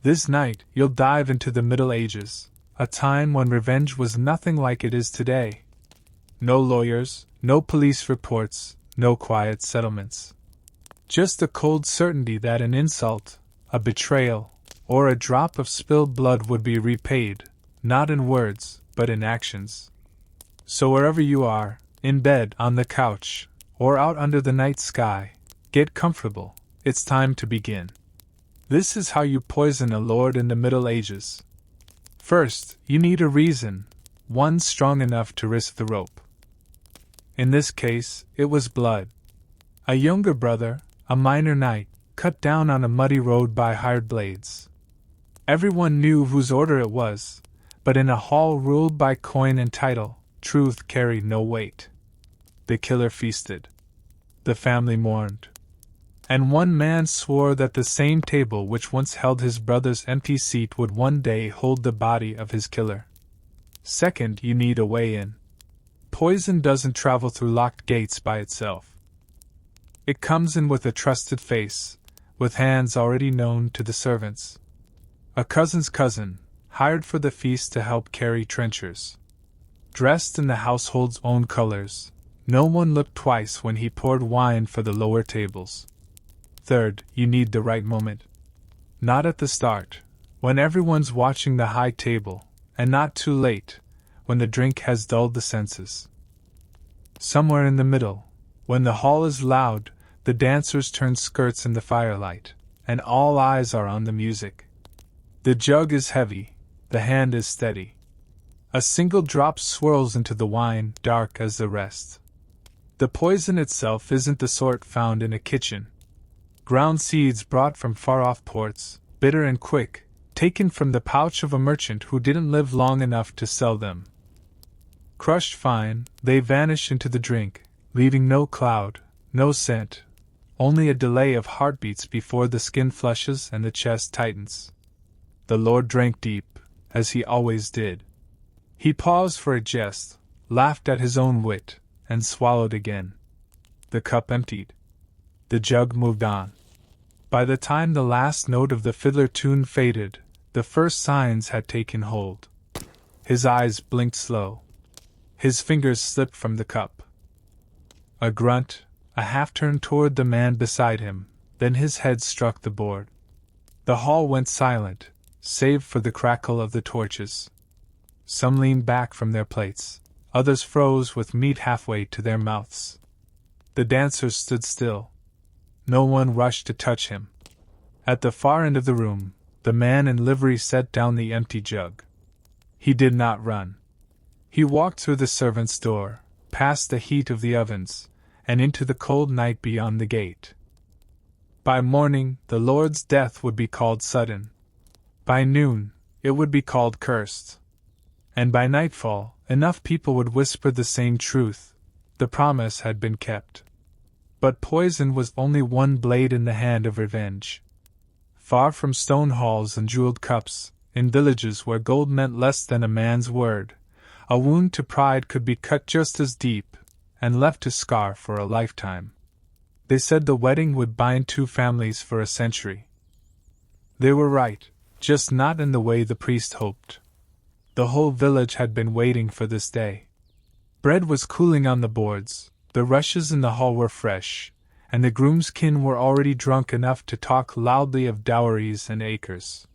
This night you'll dive into the Middle Ages, a time when revenge was nothing like it is today. No lawyers, no police reports, no quiet settlements. Just the cold certainty that an insult, a betrayal, or a drop of spilled blood would be repaid, not in words, but in actions. So wherever you are, in bed, on the couch, or out under the night sky, get comfortable, it's time to begin. This is how you poison a lord in the Middle Ages. First, you need a reason, one strong enough to risk the rope. In this case, it was blood. A younger brother, a minor knight, cut down on a muddy road by hired blades. Everyone knew whose order it was, but in a hall ruled by coin and title, truth carried no weight. The killer feasted. The family mourned. And one man swore that the same table which once held his brother's empty seat would one day hold the body of his killer. Second, you need a way in. Poison doesn't travel through locked gates by itself. It comes in with a trusted face, with hands already known to the servants. A cousin's cousin, hired for the feast to help carry trenchers. Dressed in the household's own colors, no one looked twice when he poured wine for the lower tables. Third, you need the right moment. Not at the start, when everyone's watching the high table, and not too late, when the drink has dulled the senses. Somewhere in the middle, when the hall is loud, the dancers turn skirts in the firelight, and all eyes are on the music. The jug is heavy, the hand is steady. A single drop swirls into the wine, dark as the rest. The poison itself isn't the sort found in a kitchen. Ground seeds brought from far-off ports, bitter and quick, taken from the pouch of a merchant who didn't live long enough to sell them. Crushed fine, they vanish into the drink, leaving no cloud, no scent, only a delay of heartbeats before the skin flushes and the chest tightens. The Lord drank deep, as he always did. He paused for a jest, laughed at his own wit, and swallowed again. The cup emptied. The jug moved on. By the time the last note of the fiddler tune faded, the first signs had taken hold. His eyes blinked slow. His fingers slipped from the cup. A grunt, a half-turn toward the man beside him, then his head struck the board. The hall went silent, save for the crackle of the torches. Some leaned back from their plates, others froze with meat halfway to their mouths. The dancers stood still. No one rushed to touch him. At the far end of the room, the man in livery set down the empty jug. He did not run. He walked through the servants' door, past the heat of the ovens, and into the cold night beyond the gate. By morning, the Lord's death would be called sudden. By noon, it would be called cursed. And by nightfall, enough people would whisper the same truth. The promise had been kept. But poison was only one blade in the hand of revenge. Far from stone halls and jeweled cups, in villages where gold meant less than a man's word, a wound to pride could be cut just as deep, and left to scar for a lifetime. They said the wedding would bind two families for a century. They were right, just not in the way the priest hoped. The whole village had been waiting for this day. Bread was cooling on the boards, the rushes in the hall were fresh, and the groomskin were already drunk enough to talk loudly of dowries and acres.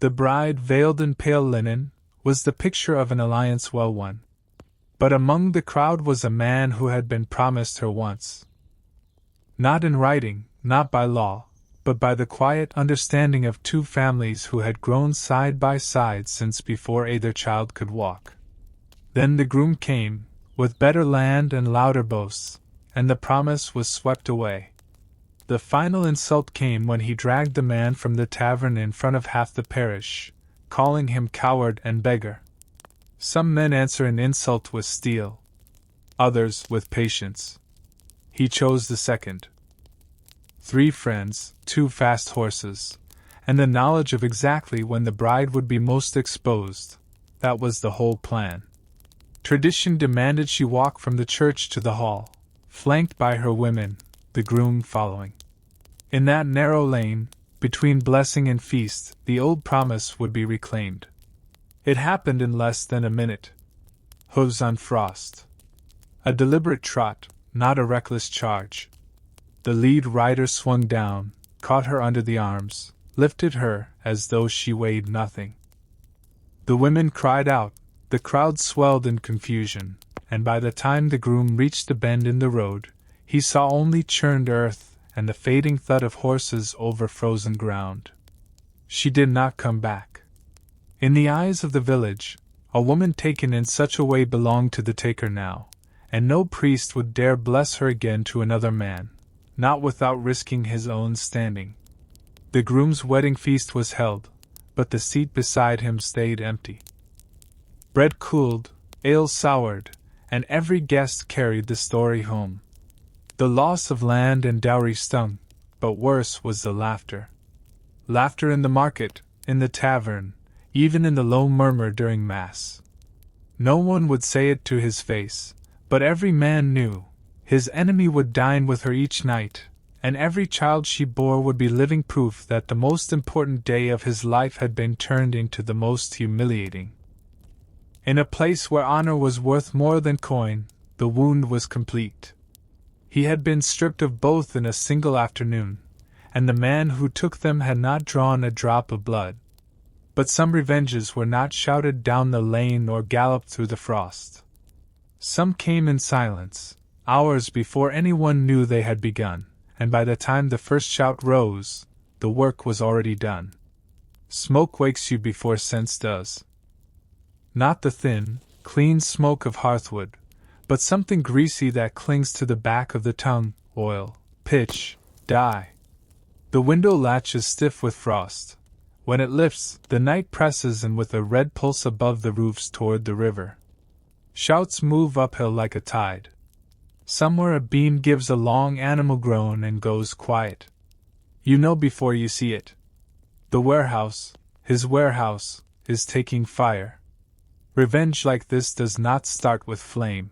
The bride, veiled in pale linen, was the picture of an alliance well won. But among the crowd was a man who had been promised her once. Not in writing, not by law, but by the quiet understanding of two families who had grown side by side since before either child could walk. Then the groom came, with better land and louder boasts, and the promise was swept away. The final insult came when he dragged the man from the tavern in front of half the parish, calling him coward and beggar. Some men answer an insult with steel, others with patience. He chose the second. 3 friends, 2 fast horses, and the knowledge of exactly when the bride would be most exposed, that was the whole plan. Tradition demanded she walk from the church to the hall, flanked by her women, the groom following. In that narrow lane, between blessing and feast, the old promise would be reclaimed. It happened in less than a minute. Hooves on frost. A deliberate trot, not a reckless charge. The lead rider swung down, caught her under the arms, lifted her as though she weighed nothing. The women cried out, the crowd swelled in confusion, and by the time the groom reached the bend in the road, he saw only churned earth and the fading thud of horses over frozen ground. She did not come back. In the eyes of the village, a woman taken in such a way belonged to the taker now, and no priest would dare bless her again to another man, not without risking his own standing. The groom's wedding feast was held, but the seat beside him stayed empty. Bread cooled, ale soured, and every guest carried the story home. The loss of land and dowry stung, but worse was the laughter. Laughter in the market, in the tavern, even in the low murmur during Mass. No one would say it to his face, but every man knew his enemy would dine with her each night, and every child she bore would be living proof that the most important day of his life had been turned into the most humiliating. In a place where honor was worth more than coin, the wound was complete. He had been stripped of both in a single afternoon, and the man who took them had not drawn a drop of blood. But some revenges were not shouted down the lane or galloped through the frost. Some came in silence, hours before anyone knew they had begun, and by the time the first shout rose, the work was already done. Smoke wakes you before sense does. Not the thin, clean smoke of hearthwood, but something greasy that clings to the back of the tongue, oil, pitch, dye. The window latch is stiff with frost. When it lifts, the night presses and with a red pulse above the roofs toward the river. Shouts move uphill like a tide. Somewhere a beam gives a long animal groan and goes quiet. You know before you see it. The warehouse, his warehouse, is taking fire. Revenge like this does not start with flame.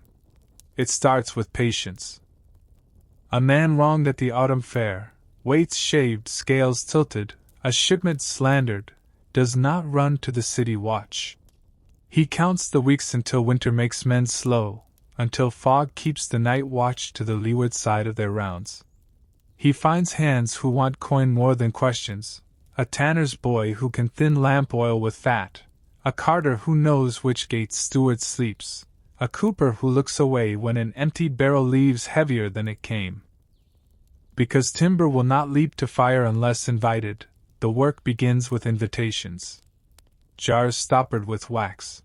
It starts with patience. A man wronged at the autumn fair, weights shaved, scales tilted, a shipment slandered, does not run to the city watch. He counts the weeks until winter makes men slow, until fog keeps the night watch to the leeward side of their rounds. He finds hands who want coin more than questions, a tanner's boy who can thin lamp oil with fat, a carter who knows which gate's steward sleeps, a cooper who looks away when an empty barrel leaves heavier than it came. Because timber will not leap to fire unless invited, the work begins with invitations. Jars stoppered with wax.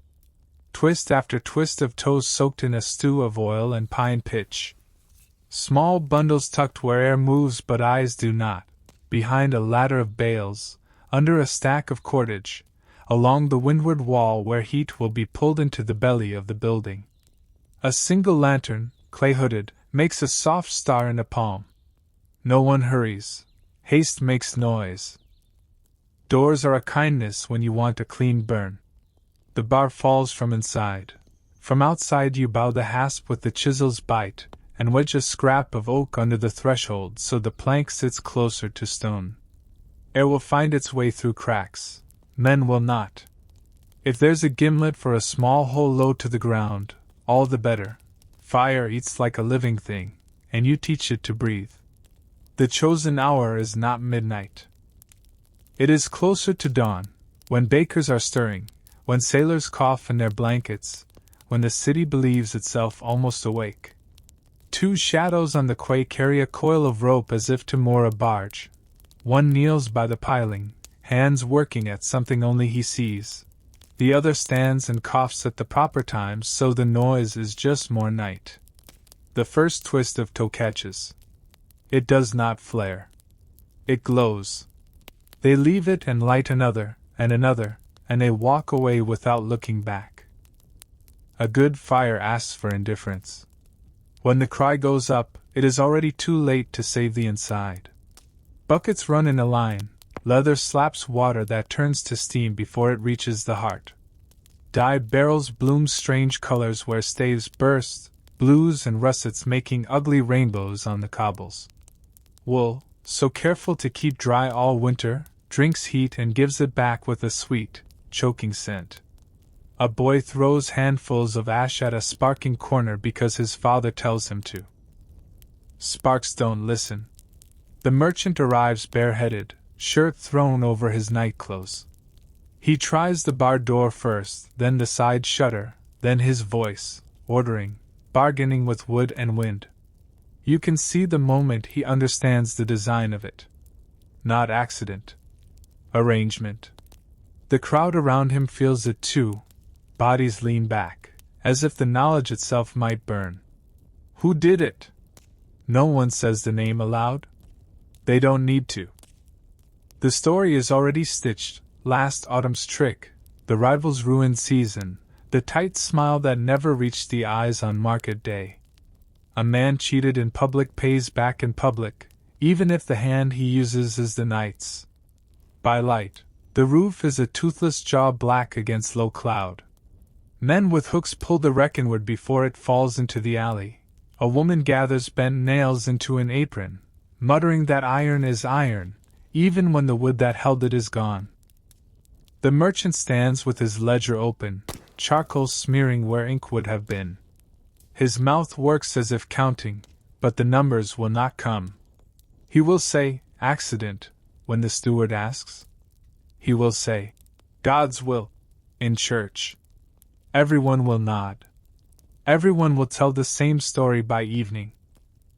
Twist after twist of toes soaked in a stew of oil and pine pitch. Small bundles tucked where air moves but eyes do not, behind a ladder of bales, under a stack of cordage, along the windward wall where heat will be pulled into the belly of the building. A single lantern, clay-hooded, makes a soft star in a palm. No one hurries. Haste makes noise. Doors are a kindness when you want a clean burn. The bar falls from inside. From outside you bow the hasp with the chisel's bite, and wedge a scrap of oak under the threshold so the plank sits closer to stone. Air will find its way through cracks. Men will not. If there's a gimlet for a small hole low to the ground, all the better. Fire eats like a living thing, and you teach it to breathe. The chosen hour is not midnight. It is closer to dawn, when bakers are stirring, when sailors cough in their blankets, when the city believes itself almost awake. Two shadows on the quay carry a coil of rope as if to moor a barge. One kneels by the piling, hands working at something only he sees. The other stands and coughs at the proper times, so the noise is just more night. The first twist of tow catches. It does not flare. It glows. They leave it and light another, and they walk away without looking back. A good fire asks for indifference. When the cry goes up, it is already too late to save the inside. Buckets run in a line, leather slaps water that turns to steam before it reaches the heart. Dyed barrels bloom strange colors where staves burst, blues and russets making ugly rainbows on the cobbles. Wool, so careful to keep dry all winter, drinks heat and gives it back with a sweet, choking scent. A boy throws handfuls of ash at a sparking corner because his father tells him to. Sparks don't listen. The merchant arrives bareheaded, shirt thrown over his nightclothes. He tries the bar door first, then the side shutter, then his voice, ordering, bargaining with wood and wind. You can see the moment he understands the design of it. Not accident. Arrangement. The crowd around him feels it too. Bodies lean back, as if the knowledge itself might burn. Who did it? No one says the name aloud. They don't need to. The story is already stitched. Last autumn's trick, the rival's ruined season, the tight smile that never reached the eyes on market day. A man cheated in public pays back in public, even if the hand he uses is the knight's. By light, the roof is a toothless jaw black against low cloud. Men with hooks pull the reckonward before it falls into the alley. A woman gathers bent nails into an apron, muttering that iron is iron, even when the wood that held it is gone. The merchant stands with his ledger open, charcoal smearing where ink would have been. His mouth works as if counting, but the numbers will not come. He will say, accident, when the steward asks. He will say, God's will, in church. Everyone will nod. Everyone will tell the same story by evening.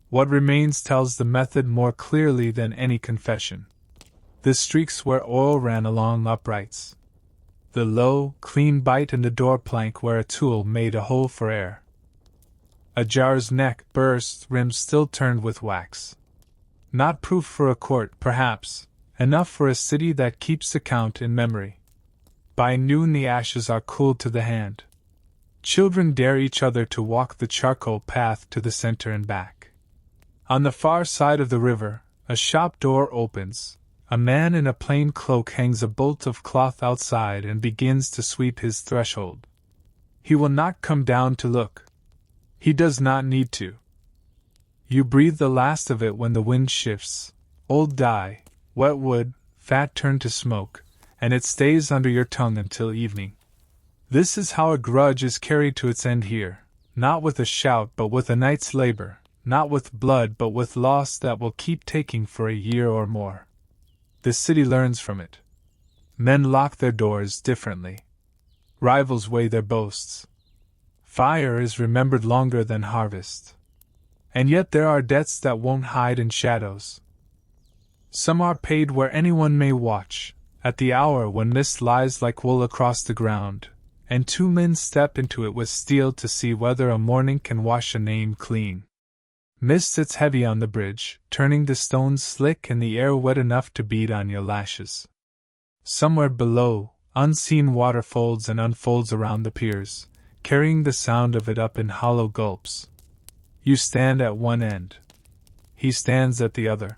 What remains tells the method more clearly than any confession. The streaks where oil ran along uprights. The low, clean bite in the door plank where a tool made a hole for air. A jar's neck burst, rims still turned with wax. Not proof for a court, perhaps, enough for a city that keeps account in memory. By noon the ashes are cooled to the hand. Children dare each other to walk the charcoal path to the center and back. On the far side of the river, a shop door opens. A man in a plain cloak hangs a bolt of cloth outside and begins to sweep his threshold. He will not come down to look. He does not need to. You breathe the last of it when the wind shifts. Old dye, wet wood, fat turned to smoke, and it stays under your tongue until evening. This is how a grudge is carried to its end here, not with a shout but with a night's labor, not with blood but with loss that will keep taking for a year or more. The city learns from it. Men lock their doors differently. Rivals weigh their boasts. Fire is remembered longer than harvest. And yet there are debts that won't hide in shadows. Some are paid where anyone may watch, at the hour when mist lies like wool across the ground, and two men step into it with steel to see whether a morning can wash a name clean. Mist sits heavy on the bridge, turning the stones slick and the air wet enough to bead on your lashes. Somewhere below, unseen water folds and unfolds around the piers, carrying the sound of it up in hollow gulps. You stand at one end. He stands at the other.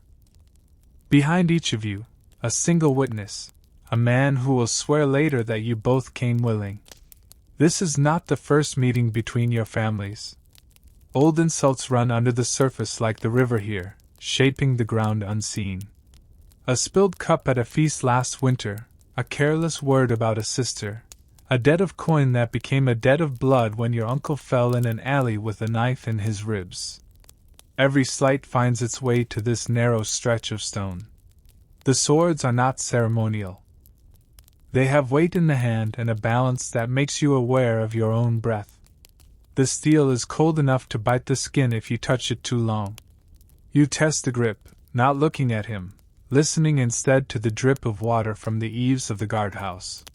Behind each of you, a single witness, a man who will swear later that you both came willing. This is not the first meeting between your families. Old insults run under the surface like the river here, shaping the ground unseen. A spilled cup at a feast last winter, a careless word about a sister, a debt of coin that became a debt of blood when your uncle fell in an alley with a knife in his ribs. Every slight finds its way to this narrow stretch of stone. The swords are not ceremonial. They have weight in the hand and a balance that makes you aware of your own breath. The steel is cold enough to bite the skin if you touch it too long. You test the grip, not looking at him, listening instead to the drip of water from the eaves of the guardhouse.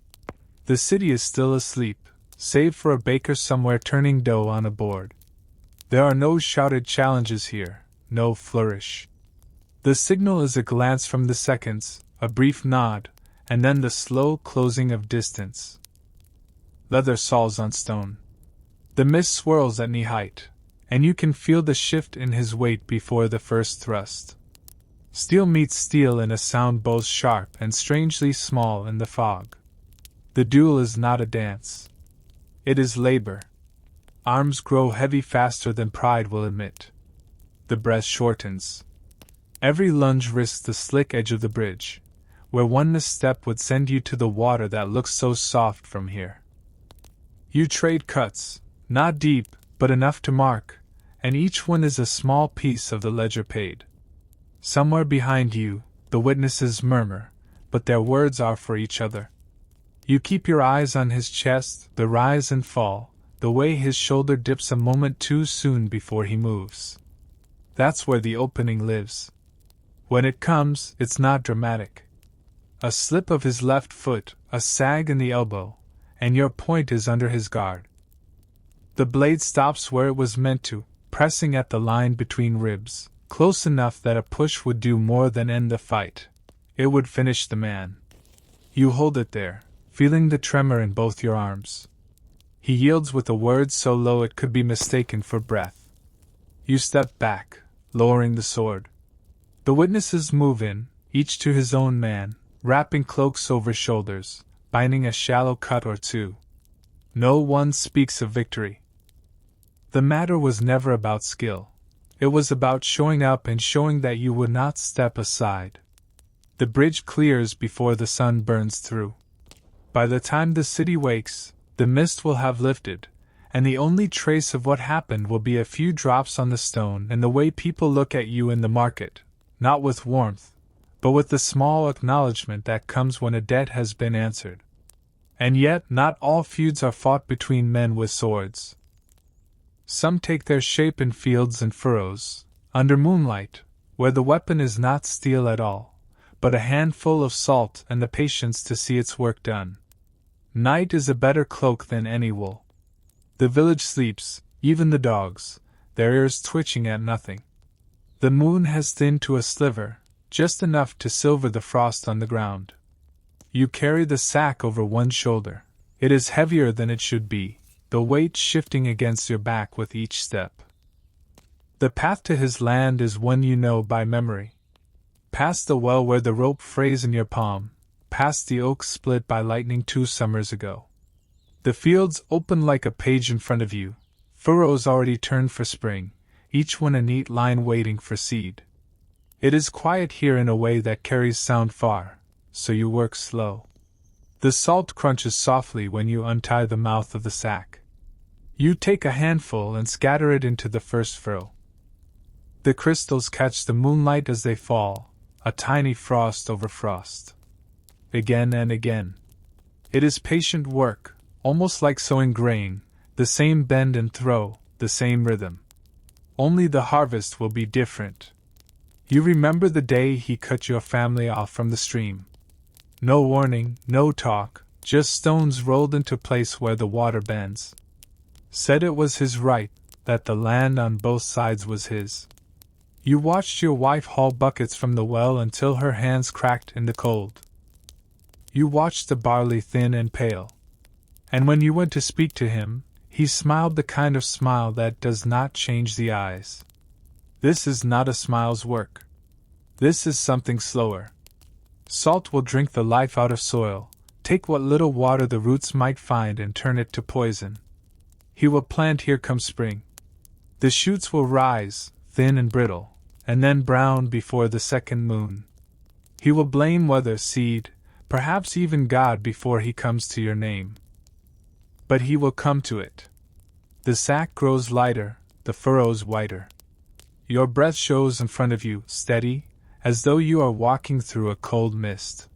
The city is still asleep, save for a baker somewhere turning dough on a board. There are no shouted challenges here, no flourish. The signal is a glance from the seconds, a brief nod, and then the slow closing of distance. Leather saws on stone. The mist swirls at knee height, and you can feel the shift in his weight before the first thrust. Steel meets steel in a sound both sharp and strangely small in the fog. The duel is not a dance. It is labor. Arms grow heavy faster than pride will admit. The breath shortens. Every lunge risks the slick edge of the bridge, where one misstep would send you to the water that looks so soft from here. You trade cuts, not deep, but enough to mark, and each one is a small piece of the ledger paid. Somewhere behind you, the witnesses murmur, but their words are for each other. You keep your eyes on his chest, the rise and fall, the way his shoulder dips a moment too soon before he moves. That's where the opening lives. When it comes, it's not dramatic. A slip of his left foot, a sag in the elbow, and your point is under his guard. The blade stops where it was meant to, pressing at the line between ribs, close enough that a push would do more than end the fight. It would finish the man. You hold it there, feeling the tremor in both your arms. He yields with a word so low it could be mistaken for breath. You step back, lowering the sword. The witnesses move in, each to his own man, wrapping cloaks over shoulders, binding a shallow cut or two. No one speaks of victory. The matter was never about skill. It was about showing up and showing that you would not step aside. The bridge clears before the sun burns through. By the time the city wakes, the mist will have lifted, and the only trace of what happened will be a few drops on the stone and the way people look at you in the market, not with warmth, but with the small acknowledgement that comes when a debt has been answered. And yet, not all feuds are fought between men with swords. Some take their shape in fields and furrows, under moonlight, where the weapon is not steel at all, but a handful of salt and the patience to see its work done. Night is a better cloak than any wool. The village sleeps, even the dogs, their ears twitching at nothing. The moon has thinned to a sliver, just enough to silver the frost on the ground. You carry the sack over one shoulder. It is heavier than it should be, the weight shifting against your back with each step. The path to his land is one you know by memory. Past the well where the rope frays in your palm, past the oak split by lightning 2 summers ago. The fields open like a page in front of you, furrows already turned for spring, each one a neat line waiting for seed. It is quiet here in a way that carries sound far, so you work slow. The salt crunches softly when you untie the mouth of the sack. You take a handful and scatter it into the first furrow. The crystals catch the moonlight as they fall, a tiny frost over frost. Again and again. It is patient work, almost like sowing grain, the same bend and throw, the same rhythm. Only the harvest will be different. You remember the day he cut your family off from the stream. No warning, no talk, just stones rolled into place where the water bends. Said it was his right, that the land on both sides was his. You watched your wife haul buckets from the well until her hands cracked in the cold. You watched the barley thin and pale. And when you went to speak to him, he smiled the kind of smile that does not change the eyes. This is not a smile's work. This is something slower. Salt will drink the life out of soil, take what little water the roots might find and turn it to poison. He will plant here come spring. The shoots will rise, thin and brittle, and then brown before the second moon. He will blame weather, seed, perhaps even God before he comes to your name. But he will come to it. The sack grows lighter, the furrows whiter. Your breath shows in front of you, steady, as though you are walking through a cold mist.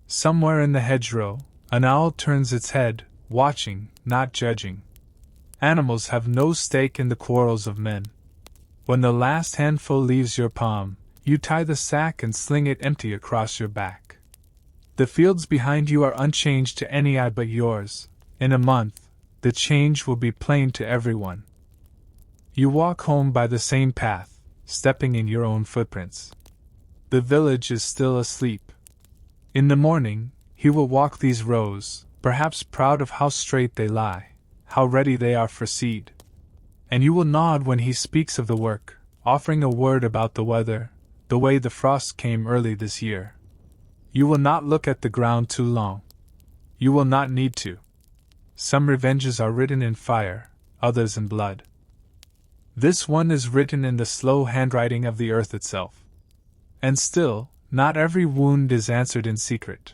Somewhere in the hedgerow, an owl turns its head, watching, not judging. Animals have no stake in the quarrels of men. When the last handful leaves your palm, you tie the sack and sling it empty across your back. The fields behind you are unchanged to any eye but yours. In a month, the change will be plain to everyone. You walk home by the same path, stepping in your own footprints. The village is still asleep. In the morning, he will walk these rows, perhaps proud of how straight they lie, how ready they are for seed. And you will nod when he speaks of the work, offering a word about the weather, the way the frost came early this year. You will not look at the ground too long. You will not need to. Some revenges are written in fire, others in blood. This one is written in the slow handwriting of the earth itself. And still, not every wound is answered in secret.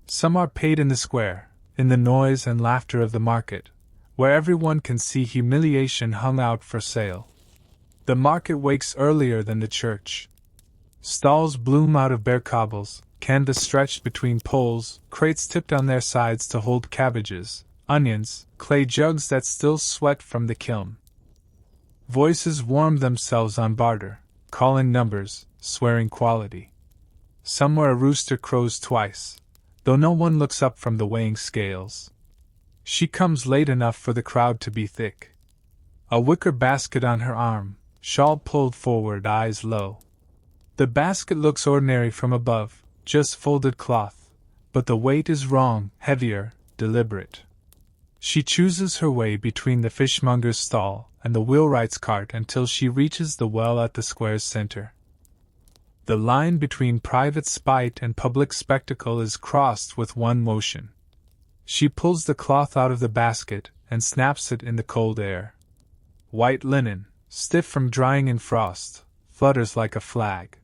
Some are paid in the square, in the noise and laughter of the market, where everyone can see humiliation hung out for sale. The market wakes earlier than the church. Stalls bloom out of bare cobbles, canvas stretched between poles, crates tipped on their sides to hold cabbages, onions, clay jugs that still sweat from the kiln. Voices warm themselves on barter, calling numbers, swearing quality. Somewhere a rooster crows twice, though no one looks up from the weighing scales. She comes late enough for the crowd to be thick. A wicker basket on her arm, shawl pulled forward, eyes low. The basket looks ordinary from above, just folded cloth, but the weight is wrong, heavier, deliberate. She chooses her way between the fishmonger's stall and the wheelwright's cart until she reaches the well at the square's center. The line between private spite and public spectacle is crossed with one motion. She pulls the cloth out of the basket and snaps it in the cold air. White linen, stiff from drying in frost, flutters like a flag.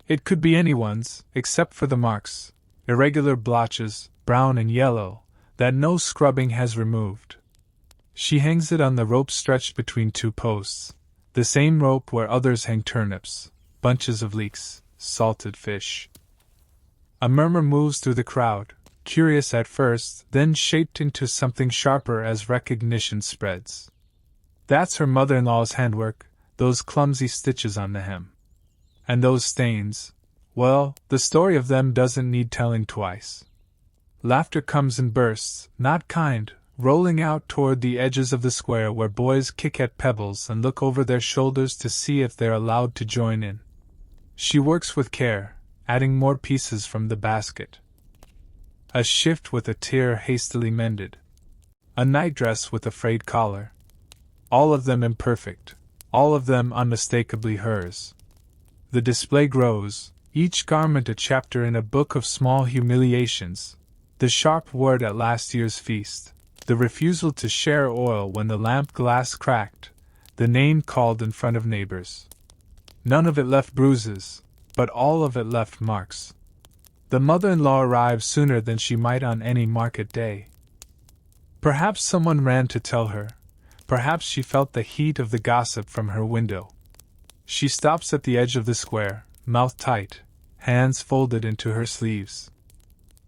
It could be anyone's, except for the marks, irregular blotches, brown and yellow, that no scrubbing has removed. She hangs it on the rope stretched between two posts, the same rope where others hang turnips, bunches of leeks, salted fish. A murmur moves through the crowd, curious at first, then shaped into something sharper as recognition spreads. That's her mother-in-law's handwork, those clumsy stitches on the hem. And those stains, well, the story of them doesn't need telling twice. Laughter comes in bursts, not kind, rolling out toward the edges of the square where boys kick at pebbles and look over their shoulders to see if they're allowed to join in. She works with care, adding more pieces from the basket. A shift with a tear hastily mended. A nightdress with a frayed collar. All of them imperfect, all of them unmistakably hers. The display grows, each garment a chapter in a book of small humiliations. The sharp word at last year's feast, the refusal to share oil when the lamp glass cracked, the name called in front of neighbors. None of it left bruises, but all of it left marks. The mother-in-law arrived sooner than she might on any market day. Perhaps someone ran to tell her. Perhaps she felt the heat of the gossip from her window. She stops at the edge of the square, mouth tight, hands folded into her sleeves.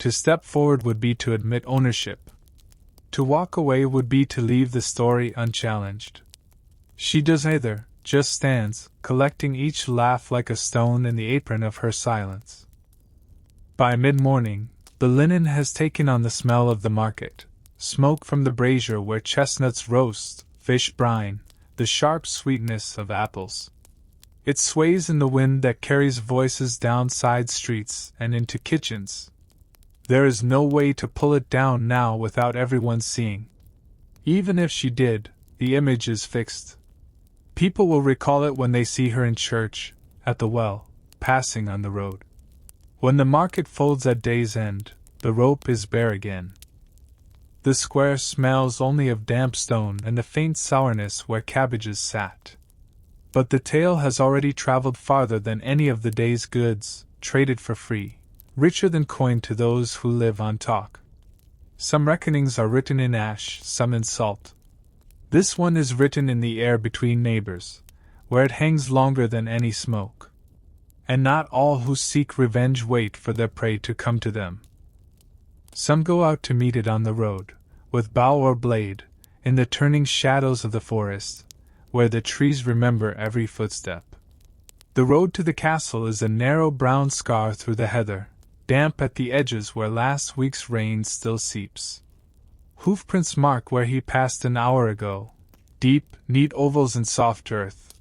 To step forward would be to admit ownership. To walk away would be to leave the story unchallenged. She does neither, just stands, collecting each laugh like a stone in the apron of her silence. By mid-morning, the linen has taken on the smell of the market, smoke from the brazier where chestnuts roast, fish brine, the sharp sweetness of apples. It sways in the wind that carries voices down side streets and into kitchens. There is no way to pull it down now without everyone seeing. Even if she did, the image is fixed. People will recall it when they see her in church, at the well, passing on the road. When the market folds at day's end, the rope is bare again. The square smells only of damp stone and the faint sourness where cabbages sat. But the tale has already traveled farther than any of the day's goods, traded for free, richer than coin to those who live on talk. Some reckonings are written in ash, some in salt. This one is written in the air between neighbors, where it hangs longer than any smoke. And not all who seek revenge wait for their prey to come to them. Some go out to meet it on the road, with bough or blade, in the turning shadows of the forest, where the trees remember every footstep. The road to the castle is a narrow brown scar through the heather, damp at the edges where last week's rain still seeps. Hoofprints mark where he passed an hour ago, deep, neat ovals in soft earth.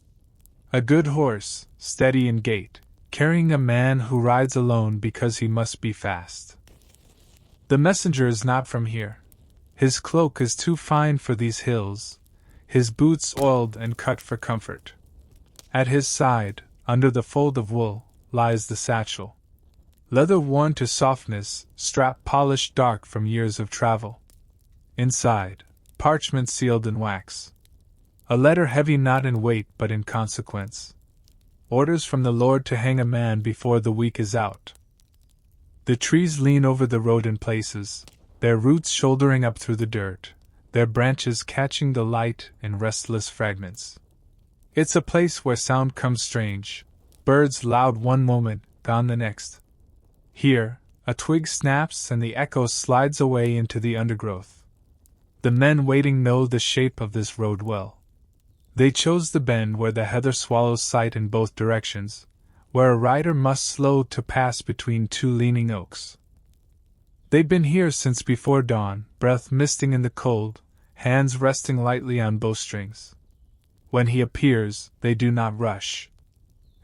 A good horse, steady in gait, carrying a man who rides alone because he must be fast. The messenger is not from here. His cloak is too fine for these hills, his boots oiled and cut for comfort. At his side, under the fold of wool, lies the satchel. Leather worn to softness, strap polished dark from years of travel. Inside, parchment sealed in wax. A letter heavy not in weight but in consequence. orders from the Lord to hang a man before the week is out. The trees lean over the road in places, their roots shouldering up through the dirt, their branches catching the light in restless fragments. It's a place where sound comes strange, birds loud one moment, gone the next. Here, a twig snaps and the echo slides away into the undergrowth. The men waiting know the shape of this road well. They chose the bend where the heather swallows sight in both directions, where a rider must slow to pass between two leaning oaks. They've been here since before dawn, breath misting in the cold, hands resting lightly on bowstrings. When he appears, they do not rush.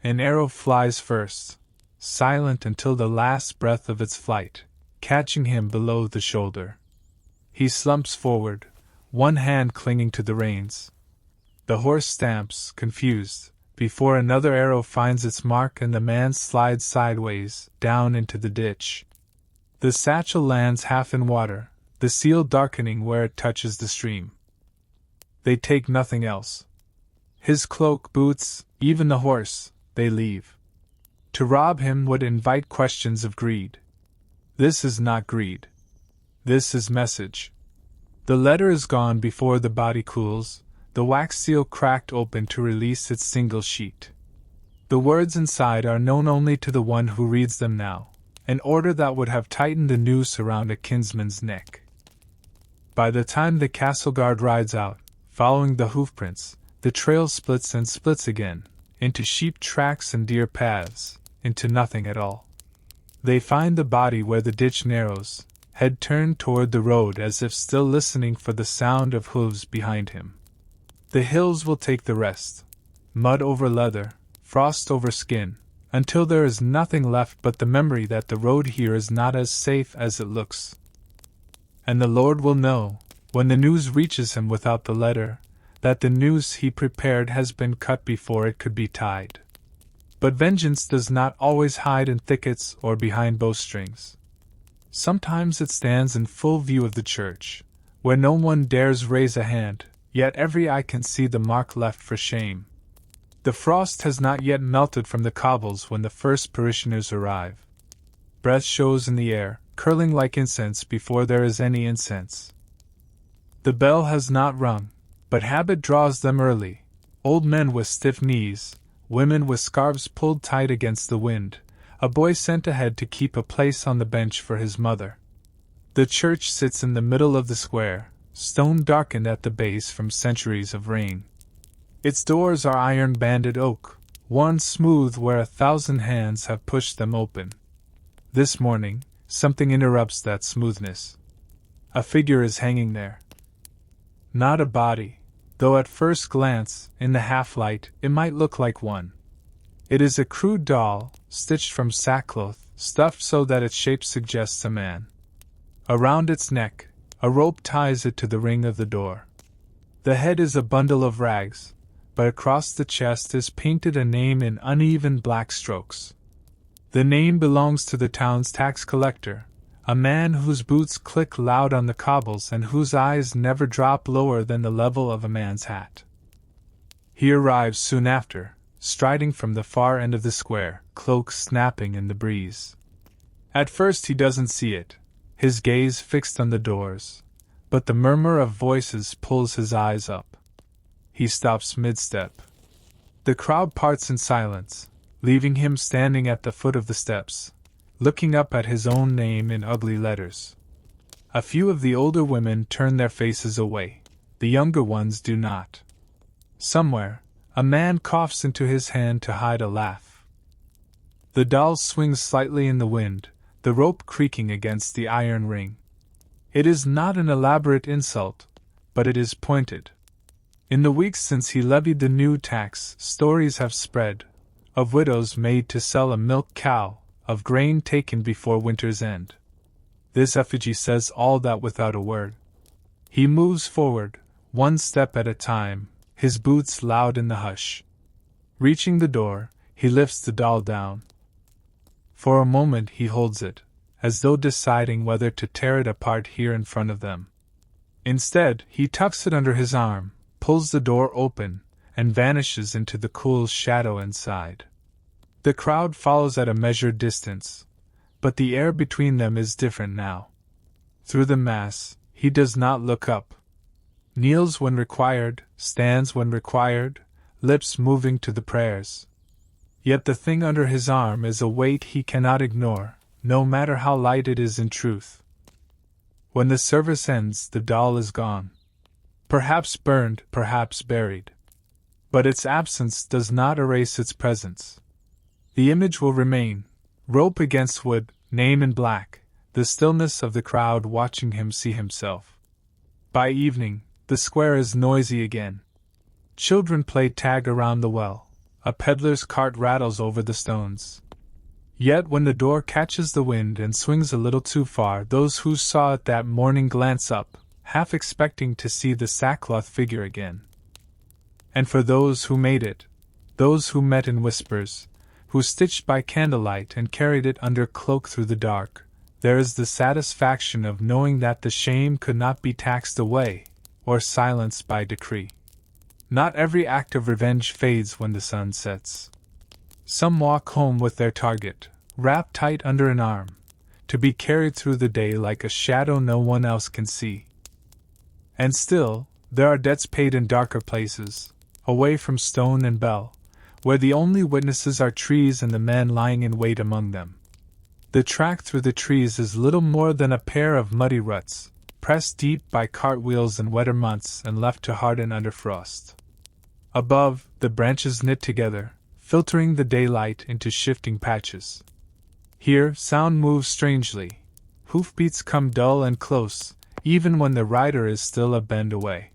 An arrow flies first, silent until the last breath of its flight, catching him below the shoulder. He slumps forward, one hand clinging to the reins. The horse stamps, confused, before another arrow finds its mark and the man slides sideways, down into the ditch. The satchel lands half in water, the seal darkening where it touches the stream. They take nothing else. His cloak, boots, even the horse, they leave. To rob him would invite questions of greed. This is not greed. This is message. The letter is gone before the body cools, the wax seal cracked open to release its single sheet. The words inside are known only to the one who reads them now, an order that would have tightened the noose around a kinsman's neck. By the time the castle guard rides out, following the hoofprints, the trail splits and splits again, into sheep tracks and deer paths, into nothing at all. They find the body where the ditch narrows, head turned toward the road as if still listening for the sound of hooves behind him. The hills will take the rest, mud over leather, frost over skin, until there is nothing left but the memory that the road here is not as safe as it looks. And the Lord will know, when the news reaches him without the letter, that the noose he prepared has been cut before it could be tied. But vengeance does not always hide in thickets or behind bowstrings. Sometimes it stands in full view of the church, where no one dares raise a hand, yet every eye can see the mark left for shame. The frost has not yet melted from the cobbles when the first parishioners arrive. Breath shows in the air, curling like incense before there is any incense. The bell has not rung, but habit draws them early, old men with stiff knees, women with scarves pulled tight against the wind, a boy sent ahead to keep a place on the bench for his mother. The church sits in the middle of the square, stone darkened at the base from centuries of rain. Its doors are iron-banded oak, worn smooth where 1,000 hands have pushed them open. This morning, something interrupts that smoothness. A figure is hanging there. Not a body, though at first glance, in the half-light, it might look like one. It is a crude doll, stitched from sackcloth, stuffed so that its shape suggests a man. Around its neck, a rope ties it to the ring of the door. The head is a bundle of rags, but across the chest is painted a name in uneven black strokes. The name belongs to the town's tax collector, a man whose boots click loud on the cobbles and whose eyes never drop lower than the level of a man's hat. He arrives soon after, striding from the far end of the square, cloak snapping in the breeze. At first he doesn't see it, his gaze fixed on the doors, but the murmur of voices pulls his eyes up. He stops mid-step. The crowd parts in silence, leaving him standing at the foot of the steps, looking up at his own name in ugly letters. A few of the older women turn their faces away, the younger ones do not. Somewhere, a man coughs into his hand to hide a laugh. The doll swings slightly in the wind, the rope creaking against the iron ring. It is not an elaborate insult, but it is pointed. In the weeks since he levied the new tax, stories have spread, of widows made to sell a milk cow, of grain taken before winter's end. This effigy says all that without a word. He moves forward, one step at a time, his boots loud in the hush. Reaching the door, he lifts the doll down. For a moment he holds it, as though deciding whether to tear it apart here in front of them. Instead, he tucks it under his arm, pulls the door open, and vanishes into the cool shadow inside. The crowd follows at a measured distance, but the air between them is different now. Through the mass, he does not look up. Kneels when required, stands when required, lips moving to the prayers. Yet the thing under his arm is a weight he cannot ignore, no matter how light it is in truth. When the service ends, the doll is gone. Perhaps burned, perhaps buried. But its absence does not erase its presence. The image will remain, rope against wood, name in black, the stillness of the crowd watching him see himself. By evening, the square is noisy again. Children play tag around the well. A peddler's cart rattles over the stones. Yet when the door catches the wind and swings a little too far, those who saw it that morning glance up, half expecting to see the sackcloth figure again. And for those who made it, those who met in whispers, who stitched by candlelight and carried it under cloak through the dark, there is the satisfaction of knowing that the shame could not be taxed away, or silenced by decree. Not every act of revenge fades when the sun sets. Some walk home with their target, wrapped tight under an arm, to be carried through the day like a shadow no one else can see. And still, there are debts paid in darker places, away from stone and bell, where the only witnesses are trees and the men lying in wait among them. The track through the trees is little more than a pair of muddy ruts, pressed deep by cartwheels in wetter months and left to harden under frost. Above, the branches knit together, filtering the daylight into shifting patches. Here, sound moves strangely. Hoofbeats come dull and close, even when the rider is still a bend away.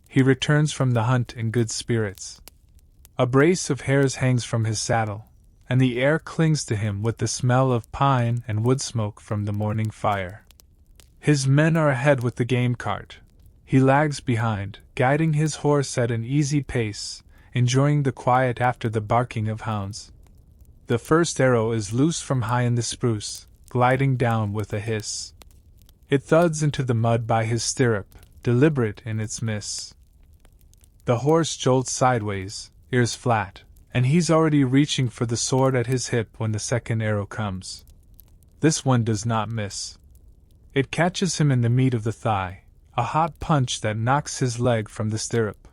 He returns from the hunt in good spirits. A brace of hares hangs from his saddle, and the air clings to him with the smell of pine and wood smoke from the morning fire. His men are ahead with the game cart. He lags behind, guiding his horse at an easy pace, enjoying the quiet after the barking of hounds. The first arrow is loose from high in the spruce, gliding down with a hiss. It thuds into the mud by his stirrup, deliberate in its miss. The horse jolts sideways, ears flat, and he's already reaching for the sword at his hip when the second arrow comes. This one does not miss. It catches him in the meat of the thigh, a hot punch that knocks his leg from the stirrup.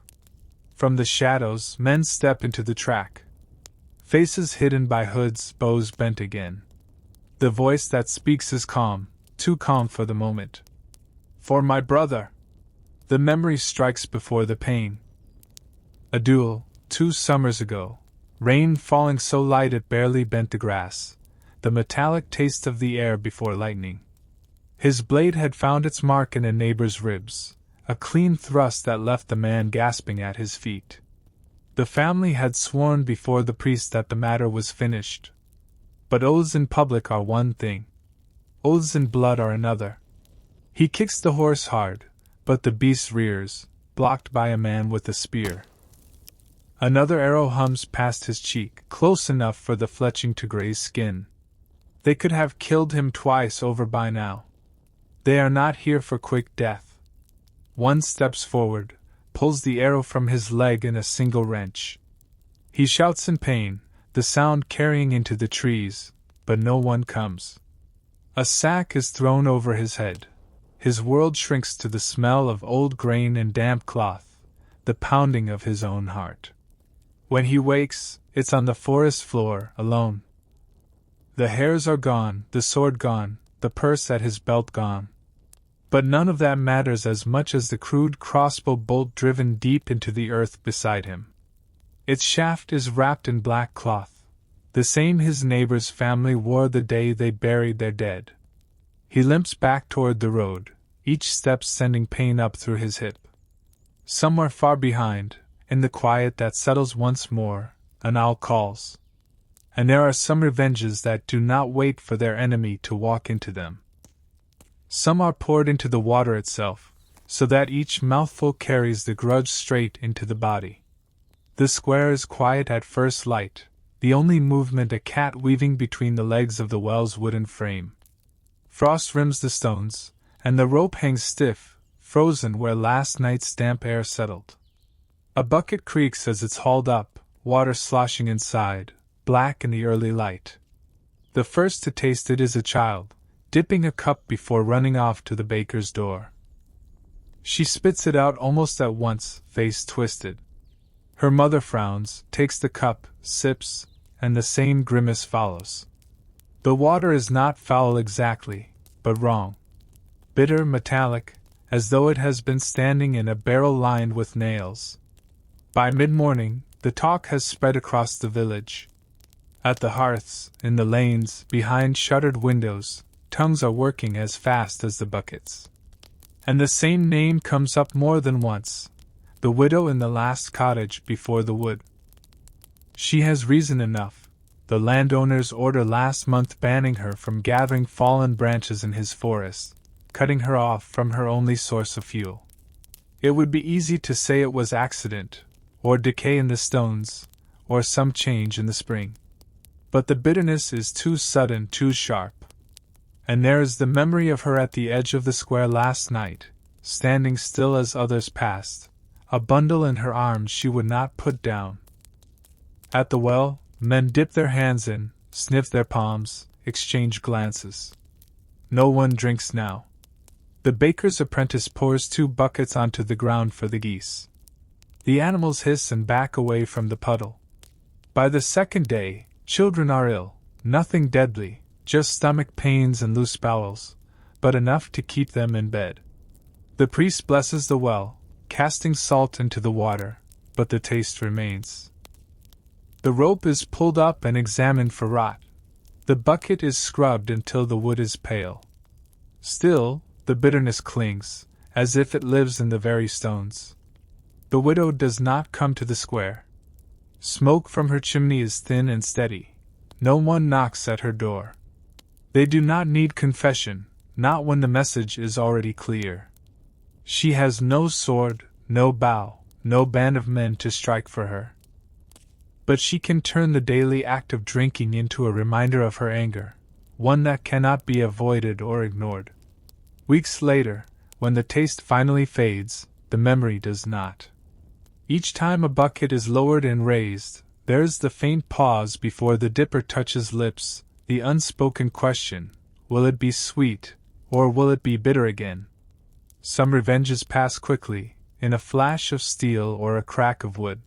From the shadows, men step into the track. Faces hidden by hoods, bows bent again. The voice that speaks is calm, too calm for the moment. For my brother! The memory strikes before the pain. A duel, 2 summers ago, rain falling so light it barely bent the grass, the metallic taste of the air before lightning. His blade had found its mark in a neighbor's ribs, a clean thrust that left the man gasping at his feet. The family had sworn before the priest that the matter was finished. But oaths in public are one thing. Oaths in blood are another. He kicks the horse hard, but the beast rears, blocked by a man with a spear. Another arrow hums past his cheek, close enough for the fletching to graze skin. They could have killed him twice over by now. They are not here for quick death. One steps forward, pulls the arrow from his leg in a single wrench. He shouts in pain, the sound carrying into the trees, but no one comes. A sack is thrown over his head. His world shrinks to the smell of old grain and damp cloth, the pounding of his own heart. When he wakes, it's on the forest floor, alone. The hares are gone, the sword gone, the purse at his belt gone. But none of that matters as much as the crude crossbow bolt driven deep into the earth beside him. Its shaft is wrapped in black cloth, the same his neighbor's family wore the day they buried their dead. He limps back toward the road, each step sending pain up through his hip. Somewhere far behind, in the quiet that settles once more, an owl calls. And there are some revenges that do not wait for their enemy to walk into them. Some are poured into the water itself, so that each mouthful carries the grudge straight into the body. The square is quiet at first light, the only movement a cat weaving between the legs of the well's wooden frame. Frost rims the stones, and the rope hangs stiff, frozen where last night's damp air settled. A bucket creaks as it's hauled up, water sloshing inside, black in the early light. The first to taste it is a child, dipping a cup before running off to the baker's door. She spits it out almost at once, face twisted. Her mother frowns, takes the cup, sips, and the same grimace follows. The water is not foul exactly, but wrong. Bitter, metallic, as though it has been standing in a barrel lined with nails. By mid-morning, the talk has spread across the village. At the hearths, in the lanes, behind shuttered windows, tongues are working as fast as the buckets. And the same name comes up more than once, the widow in the last cottage before the wood. She has reason enough, the landowner's order last month banning her from gathering fallen branches in his forest, cutting her off from her only source of fuel. It would be easy to say it was accident, or decay in the stones, or some change in the spring. But the bitterness is too sudden, too sharp. And there is the memory of her at the edge of the square last night, standing still as others passed, a bundle in her arms she would not put down. At the well, men dip their hands in, sniff their palms, exchange glances. No one drinks now. The baker's apprentice pours 2 buckets onto the ground for the geese. The animals hiss and back away from the puddle. By the second day, children are ill, nothing deadly, just stomach pains and loose bowels, but enough to keep them in bed. The priest blesses the well, casting salt into the water, but the taste remains. The rope is pulled up and examined for rot. The bucket is scrubbed until the wood is pale. Still, the bitterness clings, as if it lives in the very stones. The widow does not come to the square. Smoke from her chimney is thin and steady. No one knocks at her door. They do not need confession, not when the message is already clear. She has no sword, no bow, no band of men to strike for her. But she can turn the daily act of drinking into a reminder of her anger, one that cannot be avoided or ignored. Weeks later, when the taste finally fades, the memory does not. Each time a bucket is lowered and raised, there is the faint pause before the dipper touches lips, the unspoken question, will it be sweet, or will it be bitter again? Some revenges pass quickly, in a flash of steel or a crack of wood.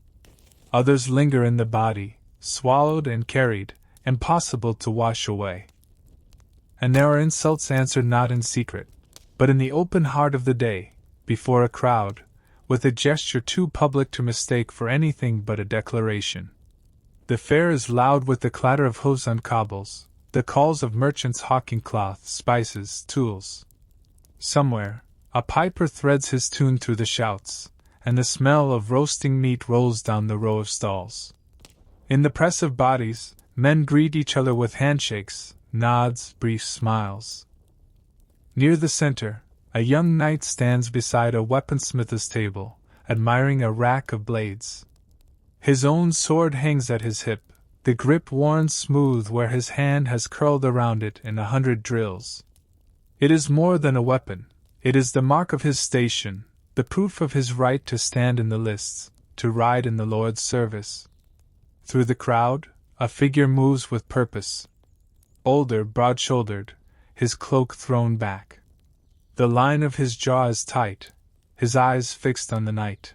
Others linger in the body, swallowed and carried, impossible to wash away. And there are insults answered not in secret, but in the open heart of the day, before a crowd, with a gesture too public to mistake for anything but a declaration. The fair is loud with the clatter of hoofs on cobbles, the calls of merchants hawking cloth, spices, tools. Somewhere, a piper threads his tune through the shouts, and the smell of roasting meat rolls down the row of stalls. In the press of bodies, men greet each other with handshakes, nods, brief smiles. Near the center, a young knight stands beside a weaponsmith's table, admiring a rack of blades. His own sword hangs at his hip, the grip worn smooth where his hand has curled around it in 100 drills. It is more than a weapon, it is the mark of his station, the proof of his right to stand in the lists, to ride in the Lord's service. Through the crowd, a figure moves with purpose. Older, broad-shouldered, his cloak thrown back. The line of his jaw is tight, his eyes fixed on the night.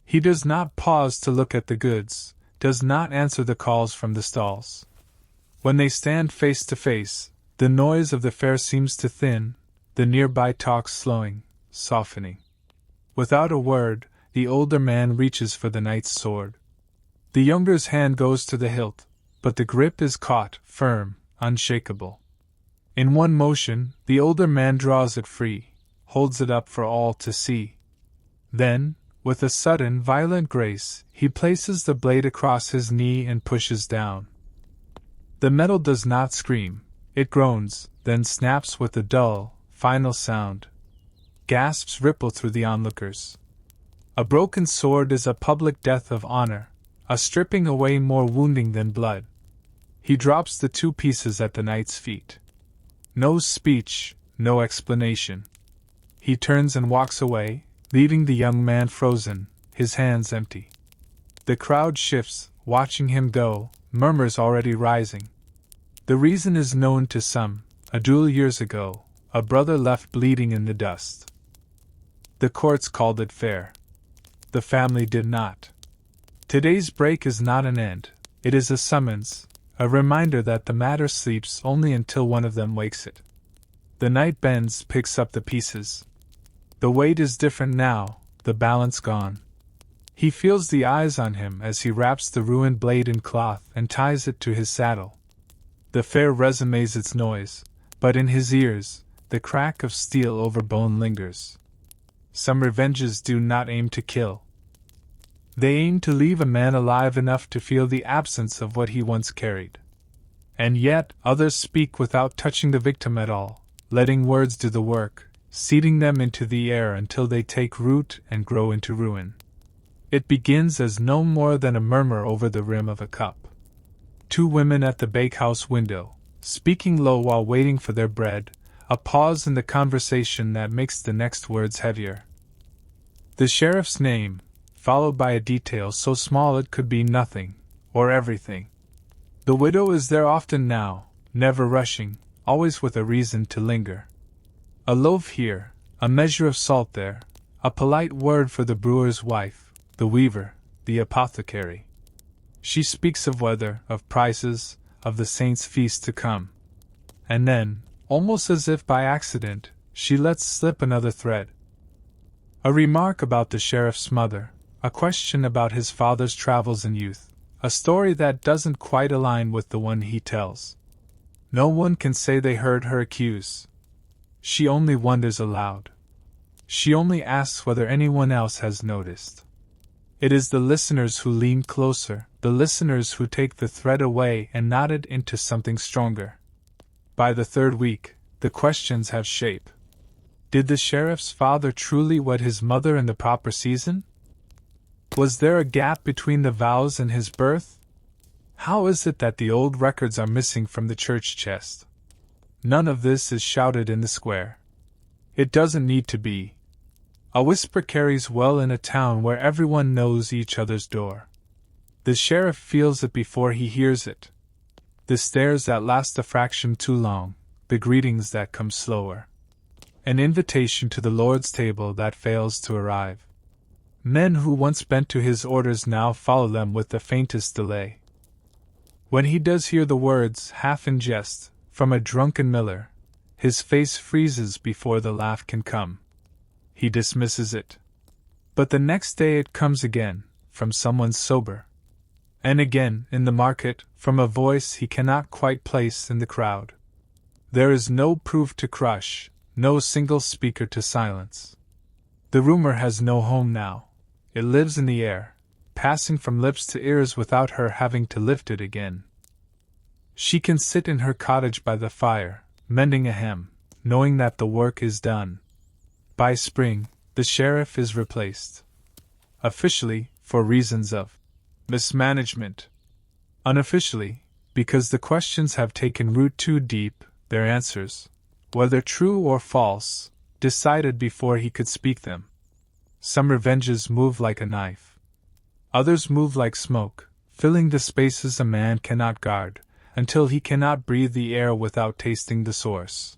He does not pause to look at the goods, does not answer the calls from the stalls. When they stand face to face, the noise of the fair seems to thin, the nearby talk slowing, softening. Without a word, the older man reaches for the knight's sword. The younger's hand goes to the hilt, but the grip is caught, firm, unshakable. In one motion, the older man draws it free, holds it up for all to see. Then, with a sudden, violent grace, he places the blade across his knee and pushes down. The metal does not scream, it groans, then snaps with a dull, final sound. Gasps ripple through the onlookers. A broken sword is a public death of honor, a stripping away more wounding than blood. He drops the 2 pieces at the knight's feet. No speech, no explanation. He turns and walks away, leaving the young man frozen, his hands empty. The crowd shifts, watching him go, murmurs already rising. The reason is known to some. A duel years ago, a brother left bleeding in the dust. The courts called it fair. The family did not. Today's break is not an end, it is a summons, a reminder that the matter sleeps only until one of them wakes it. The night bends, picks up the pieces. The weight is different now, the balance gone. He feels the eyes on him as he wraps the ruined blade in cloth and ties it to his saddle. The fair resumes its noise, but in his ears, the crack of steel over bone lingers. Some revenges do not aim to kill. They aim to leave a man alive enough to feel the absence of what he once carried. And yet, others speak without touching the victim at all, letting words do the work, seeding them into the air until they take root and grow into ruin. It begins as no more than a murmur over the rim of a cup. Two women at the bakehouse window, speaking low while waiting for their bread, a pause in the conversation that makes the next words heavier. The sheriff's name, followed by a detail so small it could be nothing, or everything. The widow is there often now, never rushing, always with a reason to linger. A loaf here, a measure of salt there, a polite word for the brewer's wife, the weaver, the apothecary. She speaks of weather, of prices, of the saint's feast to come. And then, almost as if by accident, she lets slip another thread. A remark about the sheriff's mother, a question about his father's travels in youth, a story that doesn't quite align with the one he tells. No one can say they heard her accuse. She only wonders aloud. She only asks whether anyone else has noticed. It is the listeners who lean closer, the listeners who take the thread away and knot it into something stronger. By the third week, the questions have shape. Did the sheriff's father truly wed his mother in the proper season? Was there a gap between the vows and his birth? How is it that the old records are missing from the church chest? None of this is shouted in the square. It doesn't need to be. A whisper carries well in a town where everyone knows each other's door. The sheriff feels it before he hears it. The stares that last a fraction too long, the greetings that come slower. An invitation to the Lord's table that fails to arrive. Men who once bent to his orders now follow them with the faintest delay. When he does hear the words, half in jest, from a drunken miller, his face freezes before the laugh can come. He dismisses it. But the next day it comes again, from someone sober. And again, in the market, from a voice he cannot quite place in the crowd. There is no proof to crush, no single speaker to silence. The rumor has no home now. It lives in the air, passing from lips to ears without her having to lift it again. She can sit in her cottage by the fire, mending a hem, knowing that the work is done. By spring, the sheriff is replaced. Officially, for reasons of mismanagement. Unofficially, because the questions have taken root too deep, their answers, whether true or false, decided before he could speak them. Some revenges move like a knife. Others move like smoke, filling the spaces a man cannot guard, until he cannot breathe the air without tasting the source.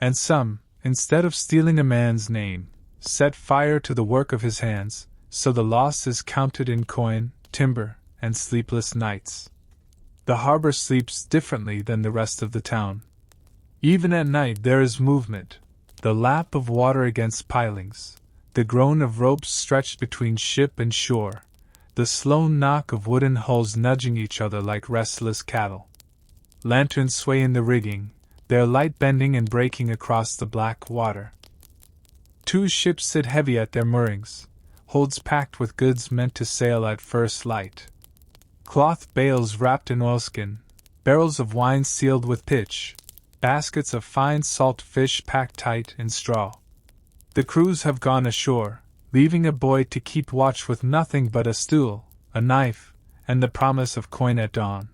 And some, instead of stealing a man's name, set fire to the work of his hands, so the loss is counted in coin, timber, and sleepless nights. The harbor sleeps differently than the rest of the town. Even at night there is movement, the lap of water against pilings, the groan of ropes stretched between ship and shore, the slow knock of wooden hulls nudging each other like restless cattle. Lanterns sway in the rigging, their light bending and breaking across the black water. Two ships sit heavy at their moorings, holds packed with goods meant to sail at first light. Cloth bales wrapped in oilskin, barrels of wine sealed with pitch, baskets of fine salt fish packed tight in straw. The crews have gone ashore, leaving a boy to keep watch with nothing but a stool, a knife, and the promise of coin at dawn.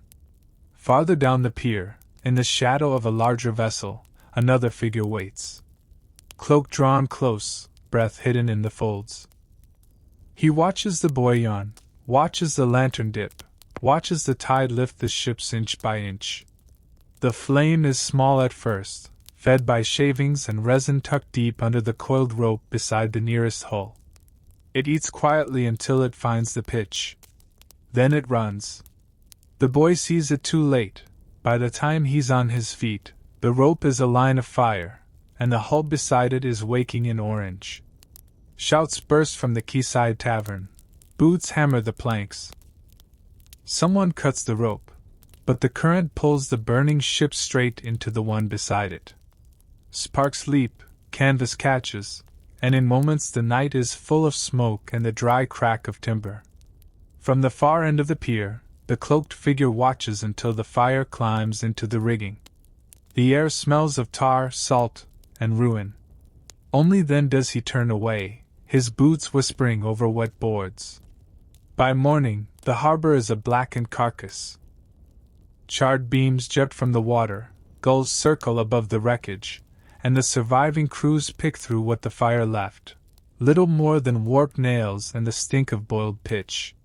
Farther down the pier, in the shadow of a larger vessel, another figure waits. Cloak drawn close, breath hidden in the folds. He watches the boy yawn, watches the lantern dip, watches the tide lift the ships inch by inch. The flame is small at first, fed by shavings and resin tucked deep under the coiled rope beside the nearest hull. It eats quietly until it finds the pitch. Then it runs. The boy sees it too late. By the time he's on his feet, the rope is a line of fire, and the hull beside it is waking in orange. Shouts burst from the quayside tavern. Boots hammer the planks. Someone cuts the rope, but the current pulls the burning ship straight into the one beside it. Sparks leap, canvas catches, and in moments the night is full of smoke and the dry crack of timber. From the far end of the pier, the cloaked figure watches until the fire climbs into the rigging. The air smells of tar, salt, and ruin. Only then does he turn away, his boots whispering over wet boards. By morning, the harbor is a blackened carcass. Charred beams jut from the water, gulls circle above the wreckage, and the surviving crews pick through what the fire left, little more than warped nails and the stink of boiled pitch.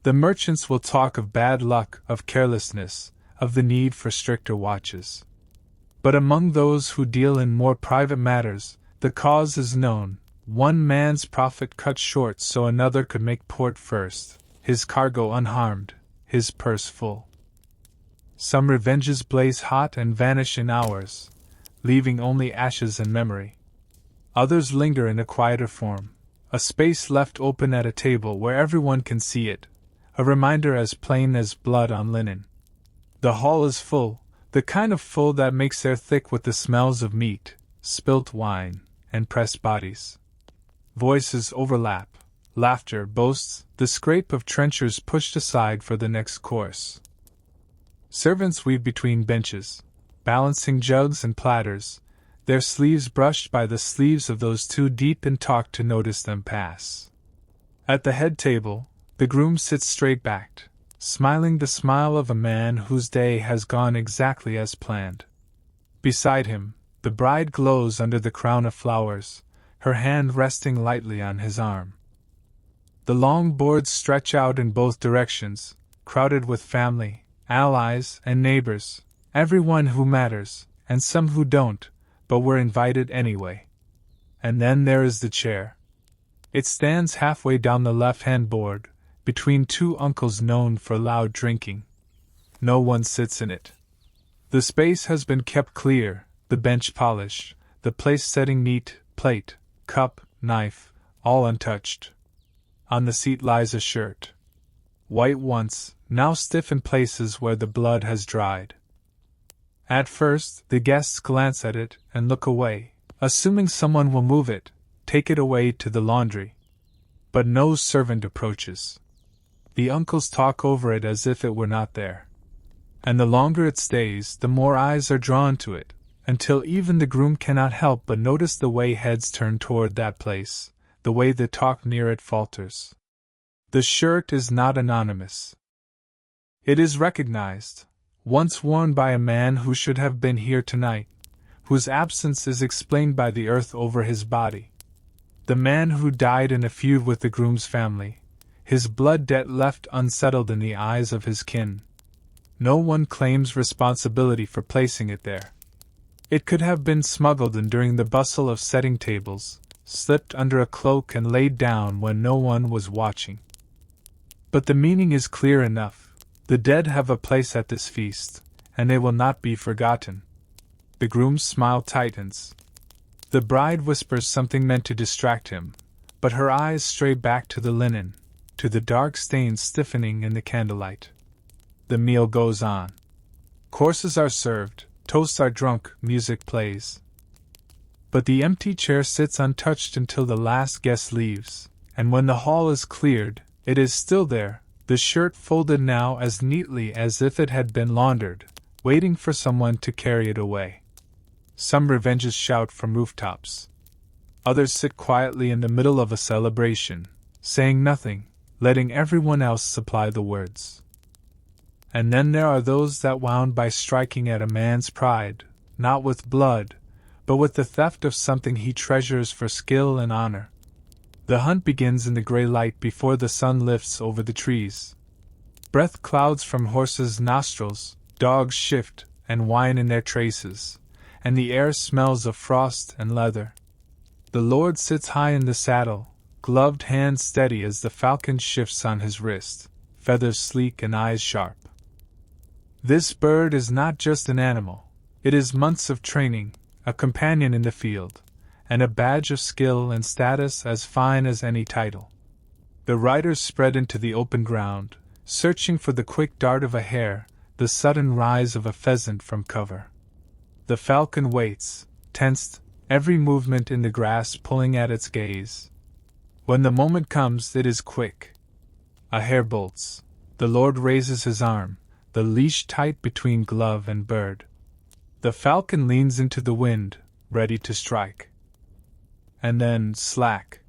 The merchants will talk of bad luck, of carelessness, of the need for stricter watches. But among those who deal in more private matters, the cause is known. One man's profit cut short so another could make port first, his cargo unharmed, his purse full. Some revenges blaze hot and vanish in hours, leaving only ashes and memory. Others linger in a quieter form, a space left open at a table where everyone can see it, a reminder as plain as blood on linen. The hall is full, the kind of full that makes air thick with the smells of meat, spilt wine, and pressed bodies. Voices overlap, laughter boasts, the scrape of trenchers pushed aside for the next course. Servants weave between benches, balancing jugs and platters, their sleeves brushed by the sleeves of those too deep in talk to notice them pass. At the head table, the groom sits straight-backed, smiling the smile of a man whose day has gone exactly as planned. Beside him, the bride glows under the crown of flowers, her hand resting lightly on his arm. The long boards stretch out in both directions, crowded with family, allies, and neighbors, everyone who matters, and some who don't, but were invited anyway. And then there is the chair. It stands halfway down the left-hand board, between two uncles known for loud drinking. No one sits in it. The space has been kept clear, the bench polished, the place setting neat, plate, cup, knife, all untouched. On the seat lies a shirt. White once, now stiff in places where the blood has dried. At first, the guests glance at it and look away, assuming someone will move it, take it away to the laundry. But no servant approaches. The uncles talk over it as if it were not there. And the longer it stays, the more eyes are drawn to it, until even the groom cannot help but notice the way heads turn toward that place, the way the talk near it falters. The shirt is not anonymous. It is recognized, once worn by a man who should have been here tonight, whose absence is explained by the earth over his body. The man who died in a feud with the groom's family, his blood debt left unsettled in the eyes of his kin. No one claims responsibility for placing it there. It could have been smuggled in during the bustle of setting tables, slipped under a cloak and laid down when no one was watching. But the meaning is clear enough. The dead have a place at this feast, and they will not be forgotten. The groom's smile tightens. The bride whispers something meant to distract him, but her eyes stray back to the linen, to the dark stains stiffening in the candlelight. The meal goes on. Courses are served, toasts are drunk, music plays. But the empty chair sits untouched until the last guest leaves, and when the hall is cleared, it is still there, the shirt folded now as neatly as if it had been laundered, waiting for someone to carry it away. Some revenges shout from rooftops. Others sit quietly in the middle of a celebration, saying nothing, letting everyone else supply the words. And then there are those that wound by striking at a man's pride, not with blood, but with the theft of something he treasures for skill and honor. The hunt begins in the gray light before the sun lifts over the trees. Breath clouds from horses' nostrils, dogs shift and whine in their traces, and the air smells of frost and leather. The Lord sits high in the saddle, gloved hands steady as the falcon shifts on his wrist, feathers sleek and eyes sharp. This bird is not just an animal, it is months of training, a companion in the field, and a badge of skill and status as fine as any title. The riders spread into the open ground, searching for the quick dart of a hare, the sudden rise of a pheasant from cover. The falcon waits, tensed, every movement in the grass pulling at its gaze. When the moment comes, it is quick. A hare bolts. The Lord raises his arm, the leash tight between glove and bird. The falcon leans into the wind, ready to strike. And then, slack.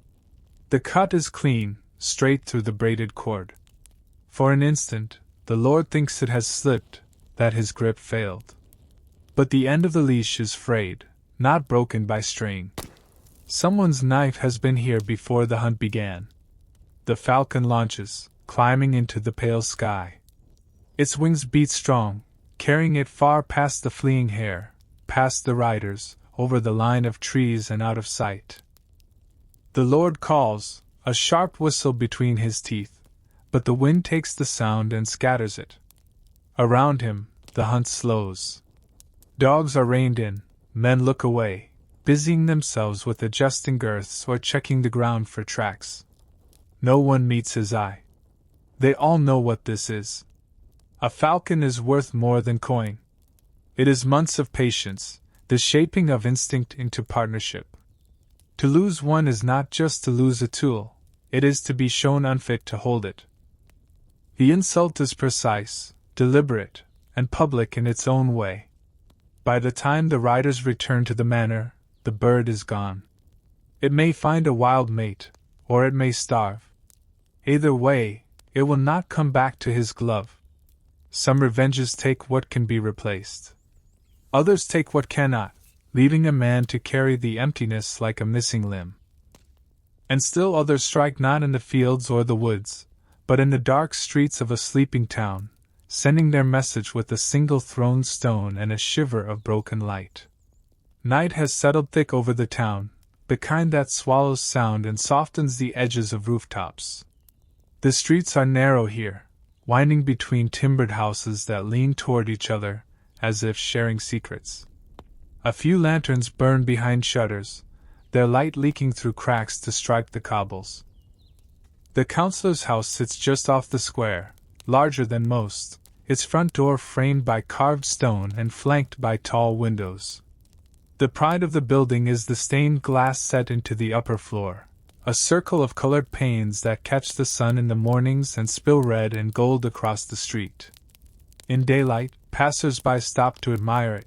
The cut is clean, straight through the braided cord. For an instant, the Lord thinks it has slipped, that his grip failed. But the end of the leash is frayed, not broken by strain. Someone's knife has been here before the hunt began. The falcon launches, climbing into the pale sky. Its wings beat strong, carrying it far past the fleeing hare, past the riders, over the line of trees and out of sight. The Lord calls, a sharp whistle between his teeth, but the wind takes the sound and scatters it. Around him, the hunt slows. Dogs are reined in, men look away, busying themselves with adjusting girths or checking the ground for tracks. No one meets his eye. They all know what this is. A falcon is worth more than coin. It is months of patience, the shaping of instinct into partnership. To lose one is not just to lose a tool, it is to be shown unfit to hold it. The insult is precise, deliberate, and public in its own way. By the time the riders return to the manor, the bird is gone. It may find a wild mate, or it may starve. Either way, it will not come back to his glove. Some revenges take what can be replaced. Others take what cannot, leaving a man to carry the emptiness like a missing limb. And still others strike not in the fields or the woods, but in the dark streets of a sleeping town, sending their message with a single thrown stone and a shiver of broken light. Night has settled thick over the town, the kind that swallows sound and softens the edges of rooftops. The streets are narrow here, winding between timbered houses that lean toward each other, as if sharing secrets. A few lanterns burn behind shutters, their light leaking through cracks to strike the cobbles. The councilor's house sits just off the square, larger than most, its front door framed by carved stone and flanked by tall windows. The pride of the building is the stained glass set into the upper floor, a circle of colored panes that catch the sun in the mornings and spill red and gold across the street. In daylight, passers-by stop to admire it.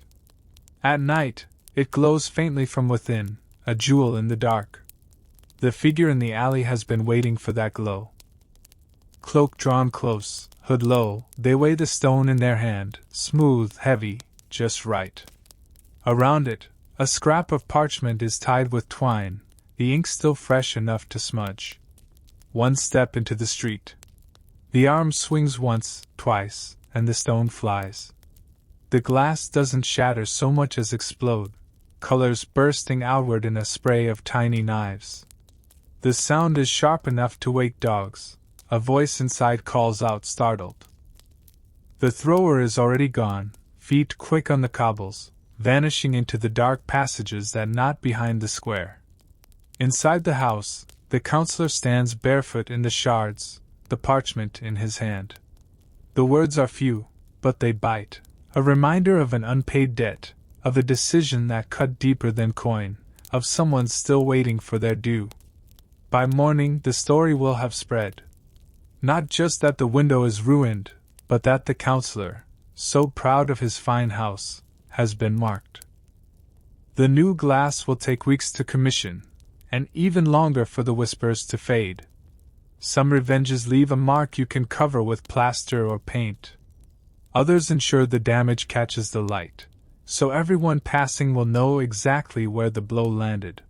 At night, it glows faintly from within, a jewel in the dark. The figure in the alley has been waiting for that glow. Cloak drawn close, hood low, they weigh the stone in their hand, smooth, heavy, just right. Around it, a scrap of parchment is tied with twine, the ink still fresh enough to smudge. One step into the street. The arm swings once, twice, and the stone flies. The glass doesn't shatter so much as explode, colors bursting outward in a spray of tiny knives. The sound is sharp enough to wake dogs. A voice inside calls out, startled. The thrower is already gone, feet quick on the cobbles, vanishing into the dark passages that knot behind the square. Inside the house, the councilor stands barefoot in the shards, the parchment in his hand. The words are few, but they bite, a reminder of an unpaid debt, of a decision that cut deeper than coin, of someone still waiting for their due. By morning the story will have spread. Not just that the window is ruined, but that the councilor, so proud of his fine house, has been marked. The new glass will take weeks to commission, and even longer for the whispers to fade. Some revenges leave a mark you can cover with plaster or paint. Others ensure the damage catches the light, so everyone passing will know exactly where the blow landed.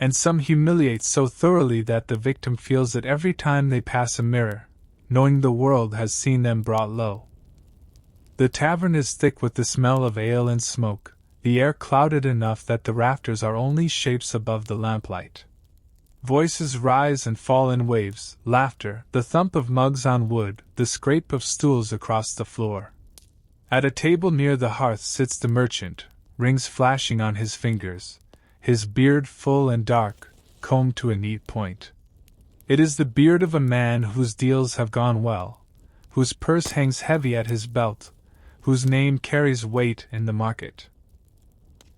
And some humiliate so thoroughly that the victim feels it every time they pass a mirror, knowing the world has seen them brought low. The tavern is thick with the smell of ale and smoke, the air clouded enough that the rafters are only shapes above the lamplight. Voices rise and fall in waves, laughter, the thump of mugs on wood, the scrape of stools across the floor. At a table near the hearth sits the merchant, rings flashing on his fingers, his beard full and dark, combed to a neat point. It is the beard of a man whose deals have gone well, whose purse hangs heavy at his belt, whose name carries weight in the market.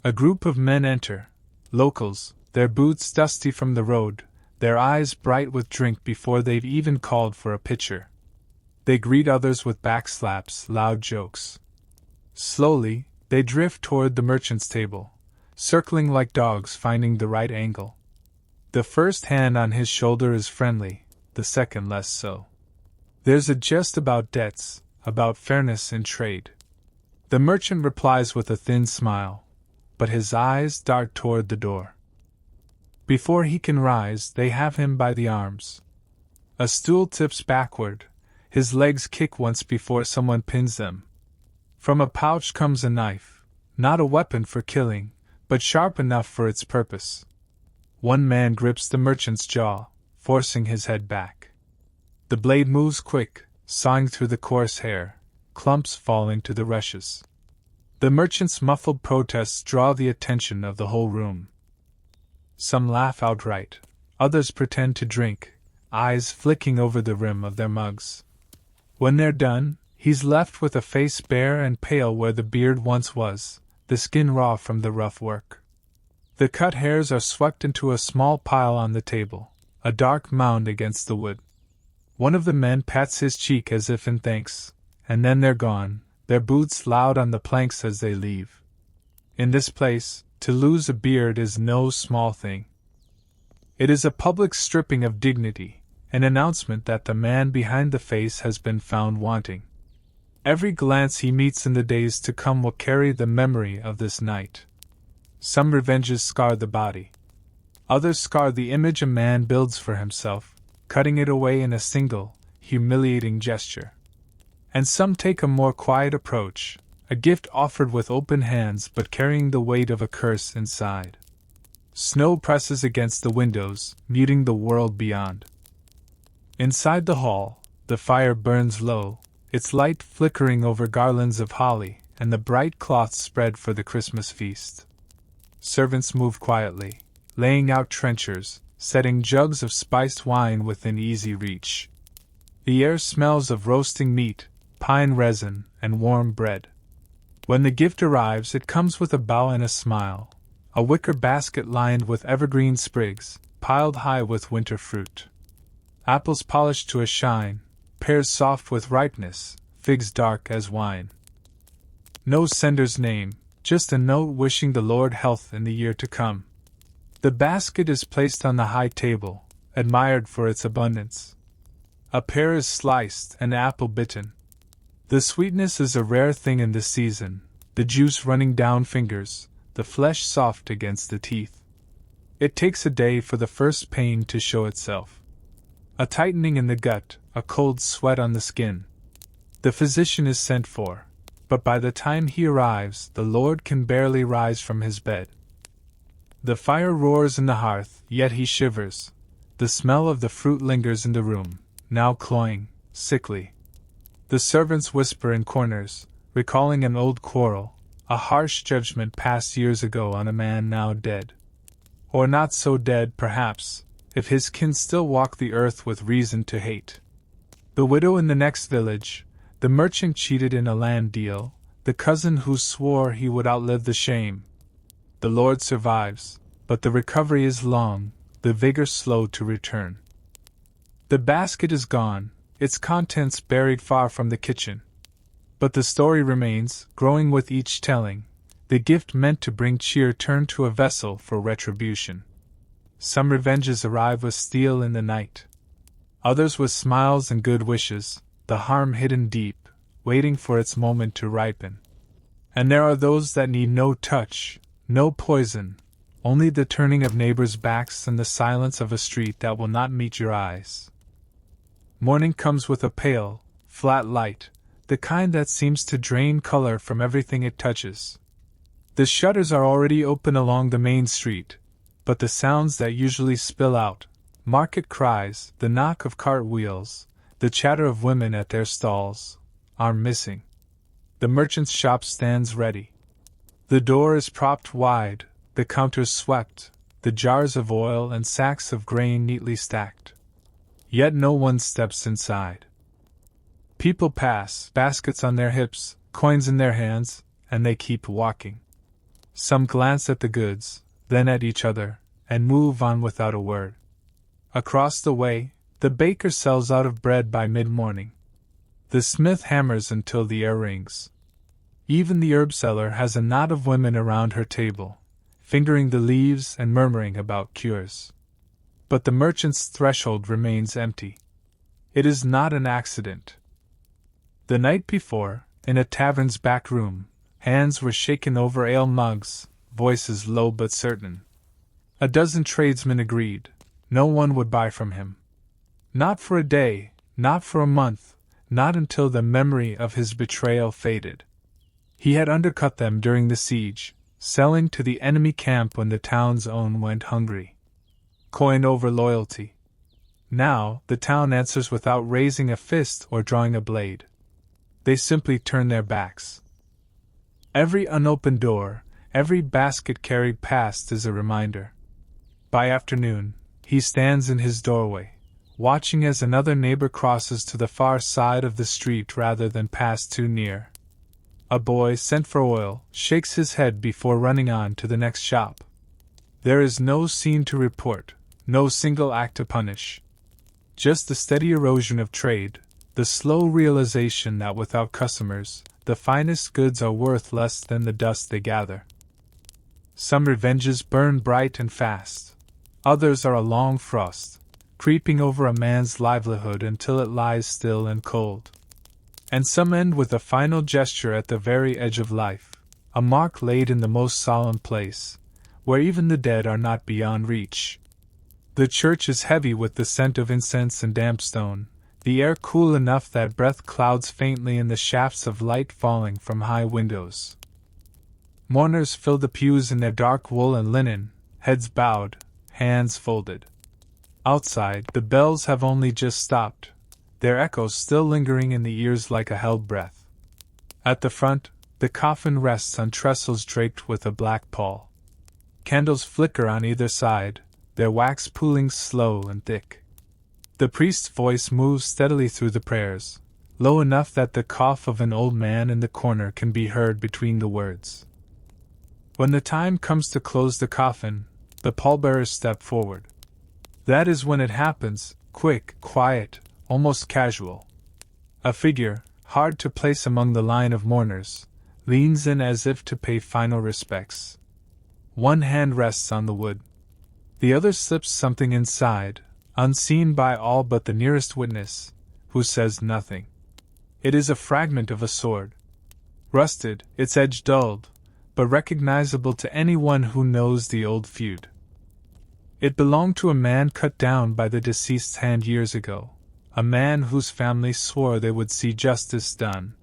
A group of men enter, locals, their boots dusty from the road, their eyes bright with drink before they've even called for a pitcher. They greet others with backslaps, loud jokes. Slowly, they drift toward the merchant's table, circling like dogs finding the right angle. The first hand on his shoulder is friendly, the second less so. There's a jest about debts, about fairness in trade. The merchant replies with a thin smile, but his eyes dart toward the door. Before he can rise, they have him by the arms. A stool tips backward, his legs kick once before someone pins them. From a pouch comes a knife, not a weapon for killing, but sharp enough for its purpose. One man grips the merchant's jaw, forcing his head back. The blade moves quick, sawing through the coarse hair, clumps fall into the rushes. The merchant's muffled protests draw the attention of the whole room. Some laugh outright, others pretend to drink, eyes flicking over the rim of their mugs. When they're done, he's left with a face bare and pale where the beard once was, the skin raw from the rough work. The cut hairs are swept into a small pile on the table, a dark mound against the wood. One of the men pats his cheek as if in thanks, and then they're gone, their boots loud on the planks as they leave. In this place, to lose a beard is no small thing. It is a public stripping of dignity, an announcement that the man behind the face has been found wanting. Every glance he meets in the days to come will carry the memory of this night. Some revenges scar the body. Others scar the image a man builds for himself, cutting it away in a single, humiliating gesture. And some take a more quiet approach, a gift offered with open hands but carrying the weight of a curse inside. Snow presses against the windows, muting the world beyond. Inside the hall, the fire burns low, its light flickering over garlands of holly and the bright cloths spread for the Christmas feast. Servants move quietly, laying out trenchers, setting jugs of spiced wine within easy reach. The air smells of roasting meat, pine resin, and warm bread. When the gift arrives, it comes with a bow and a smile, a wicker basket lined with evergreen sprigs, piled high with winter fruit. Apples polished to a shine, pears soft with ripeness, figs dark as wine. No sender's name, just a note wishing the Lord health in the year to come. The basket is placed on the high table, admired for its abundance. A pear is sliced, an apple bitten. The sweetness is a rare thing in this season, the juice running down fingers, the flesh soft against the teeth. It takes a day for the first pain to show itself. A tightening in the gut, a cold sweat on the skin. The physician is sent for, but by the time he arrives, the Lord can barely rise from his bed. The fire roars in the hearth, yet he shivers. The smell of the fruit lingers in the room, now cloying, sickly. The servants whisper in corners, recalling an old quarrel, a harsh judgment passed years ago on a man now dead. Or not so dead, perhaps, if his kin still walk the earth with reason to hate. The widow in the next village, the merchant cheated in a land deal, the cousin who swore he would outlive the shame. The Lord survives, but the recovery is long, the vigor slow to return. The basket is gone, its contents buried far from the kitchen. But the story remains, growing with each telling, the gift meant to bring cheer turned to a vessel for retribution. Some revenges arrive with steel in the night. Others with smiles and good wishes, the harm hidden deep, waiting for its moment to ripen. And there are those that need no touch, no poison, only the turning of neighbors' backs and the silence of a street that will not meet your eyes. Morning comes with a pale, flat light, the kind that seems to drain color from everything it touches. The shutters are already open along the main street, but the sounds that usually spill out, market cries, the knock of cart wheels, the chatter of women at their stalls, are missing. The merchant's shop stands ready. The door is propped wide, the counters swept, the jars of oil and sacks of grain neatly stacked. Yet no one steps inside. People pass, baskets on their hips, coins in their hands, and they keep walking. Some glance at the goods, then at each other, and move on without a word. Across the way, the baker sells out of bread by mid-morning. The smith hammers until the air rings. Even the herb seller has a knot of women around her table, fingering the leaves and murmuring about cures. But the merchant's threshold remains empty. It is not an accident. The night before, in a tavern's back room, hands were shaken over ale mugs, voices low but certain. A dozen tradesmen agreed. No one would buy from him. Not for a day, not for a month, not until the memory of his betrayal faded. He had undercut them during the siege, selling to the enemy camp when the town's own went hungry. Coin over loyalty. Now, the town answers without raising a fist or drawing a blade. They simply turn their backs. Every unopened door, every basket carried past is a reminder. By afternoon, he stands in his doorway, watching as another neighbor crosses to the far side of the street rather than pass too near. A boy sent for oil shakes his head before running on to the next shop. There is no scene to report, no single act to punish. Just the steady erosion of trade, the slow realization that without customers, the finest goods are worth less than the dust they gather. Some revenges burn bright and fast. Others are a long frost, creeping over a man's livelihood until it lies still and cold. And some end with a final gesture at the very edge of life, a mark laid in the most solemn place, where even the dead are not beyond reach. The church is heavy with the scent of incense and damp stone, the air cool enough that breath clouds faintly in the shafts of light falling from high windows. Mourners fill the pews in their dark wool and linen, heads bowed, hands folded. Outside, the bells have only just stopped, their echoes still lingering in the ears like a held breath. At the front, the coffin rests on trestles draped with a black pall. Candles flicker on either side, their wax pooling slow and thick. The priest's voice moves steadily through the prayers, low enough that the cough of an old man in the corner can be heard between the words. When the time comes to close the coffin, the pallbearers step forward. That is when it happens, quick, quiet, almost casual. A figure, hard to place among the line of mourners, leans in as if to pay final respects. One hand rests on the wood. The other slips something inside, unseen by all but the nearest witness, who says nothing. It is a fragment of a sword. Rusted, its edge dulled, but recognizable to anyone who knows the old feud. It belonged to a man cut down by the deceased's hand years ago, a man whose family swore they would see justice done.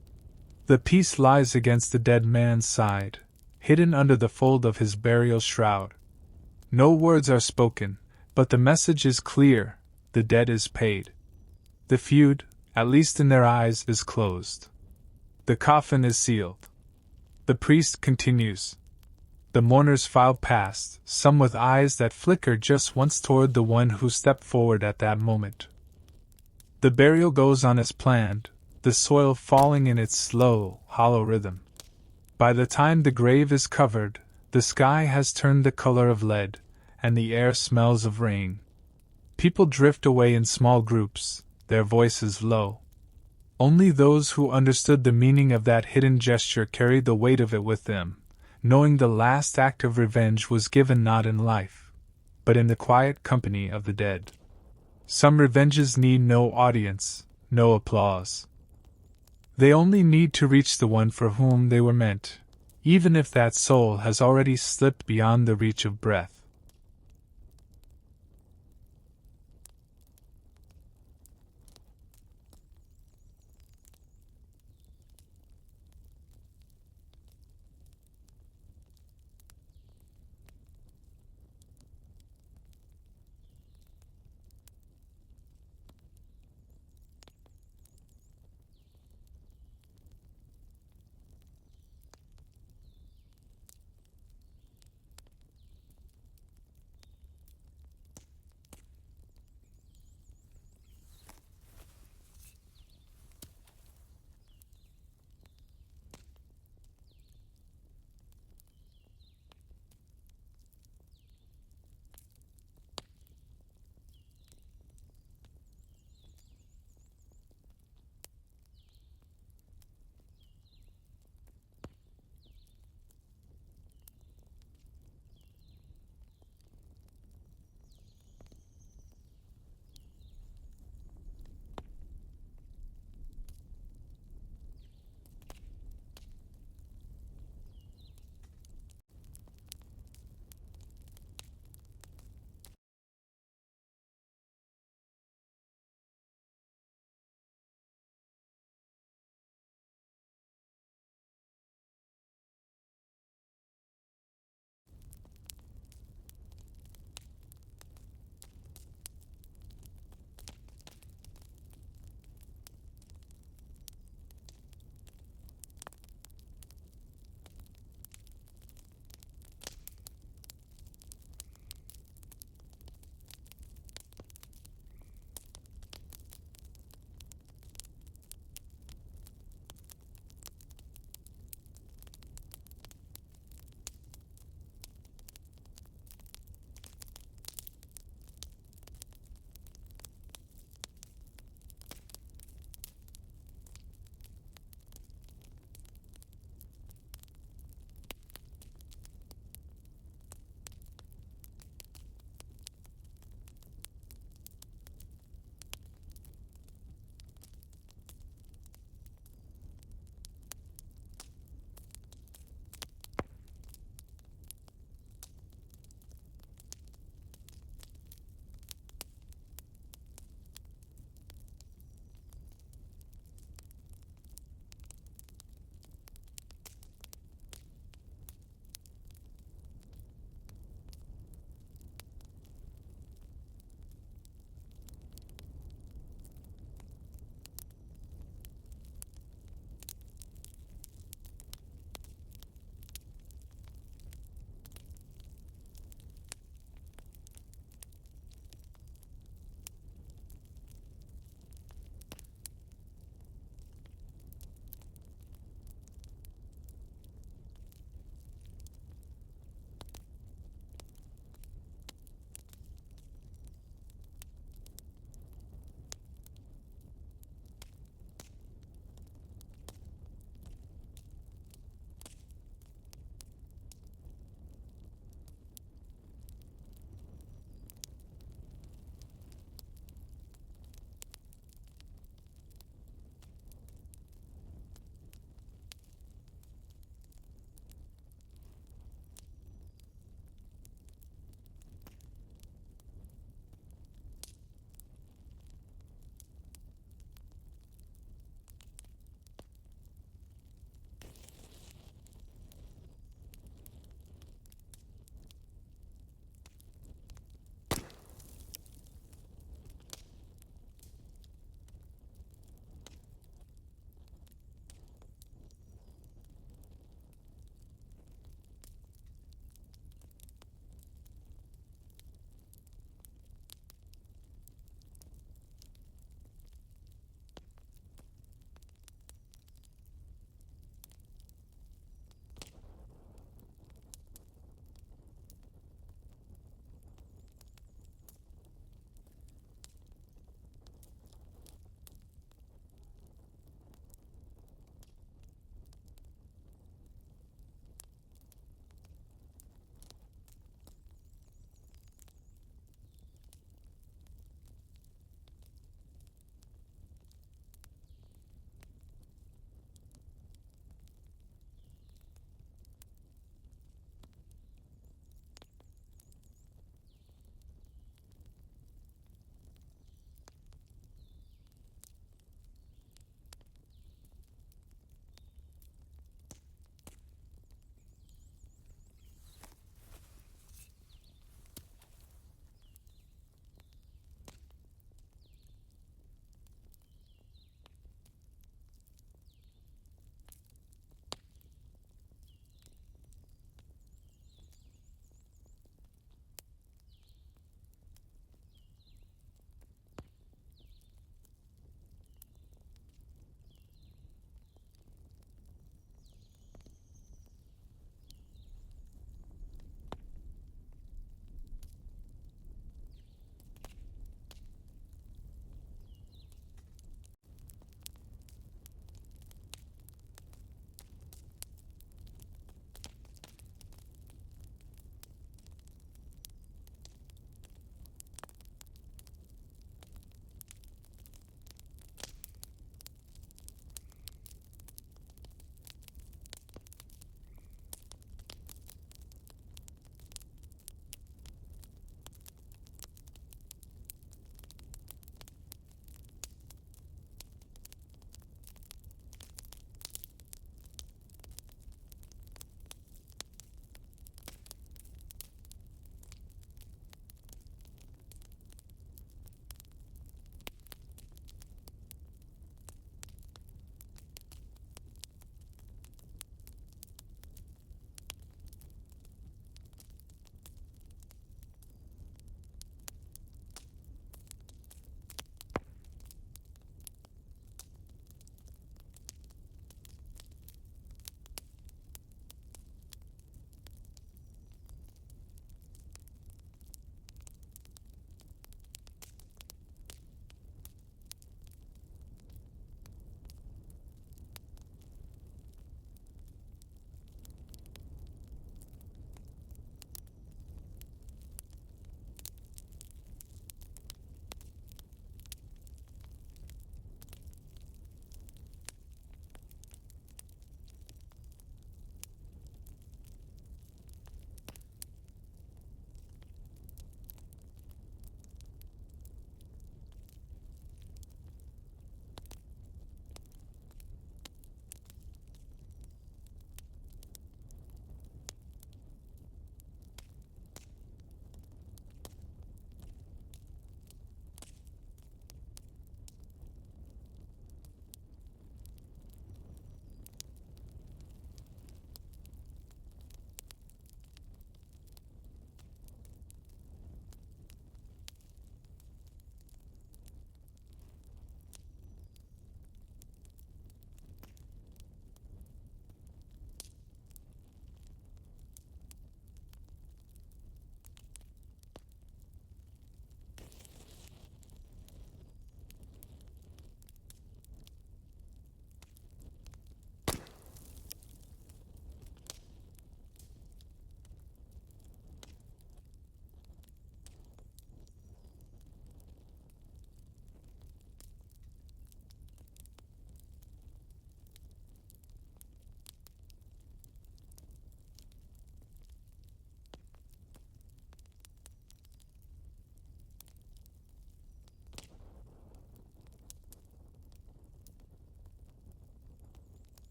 The piece lies against the dead man's side, hidden under the fold of his burial shroud. No words are spoken, but the message is clear: the debt is paid. The feud, at least in their eyes, is closed. The coffin is sealed. The priest continues. The mourners file past, some with eyes that flicker just once toward the one who stepped forward at that moment. The burial goes on as planned, the soil falling in its slow, hollow rhythm. By the time the grave is covered, the sky has turned the color of lead, and the air smells of rain. People drift away in small groups, their voices low. Only those who understood the meaning of that hidden gesture carried the weight of it with them, knowing the last act of revenge was given not in life, but in the quiet company of the dead. Some revenges need no audience, no applause. They only need to reach the one for whom they were meant, even if that soul has already slipped beyond the reach of breath.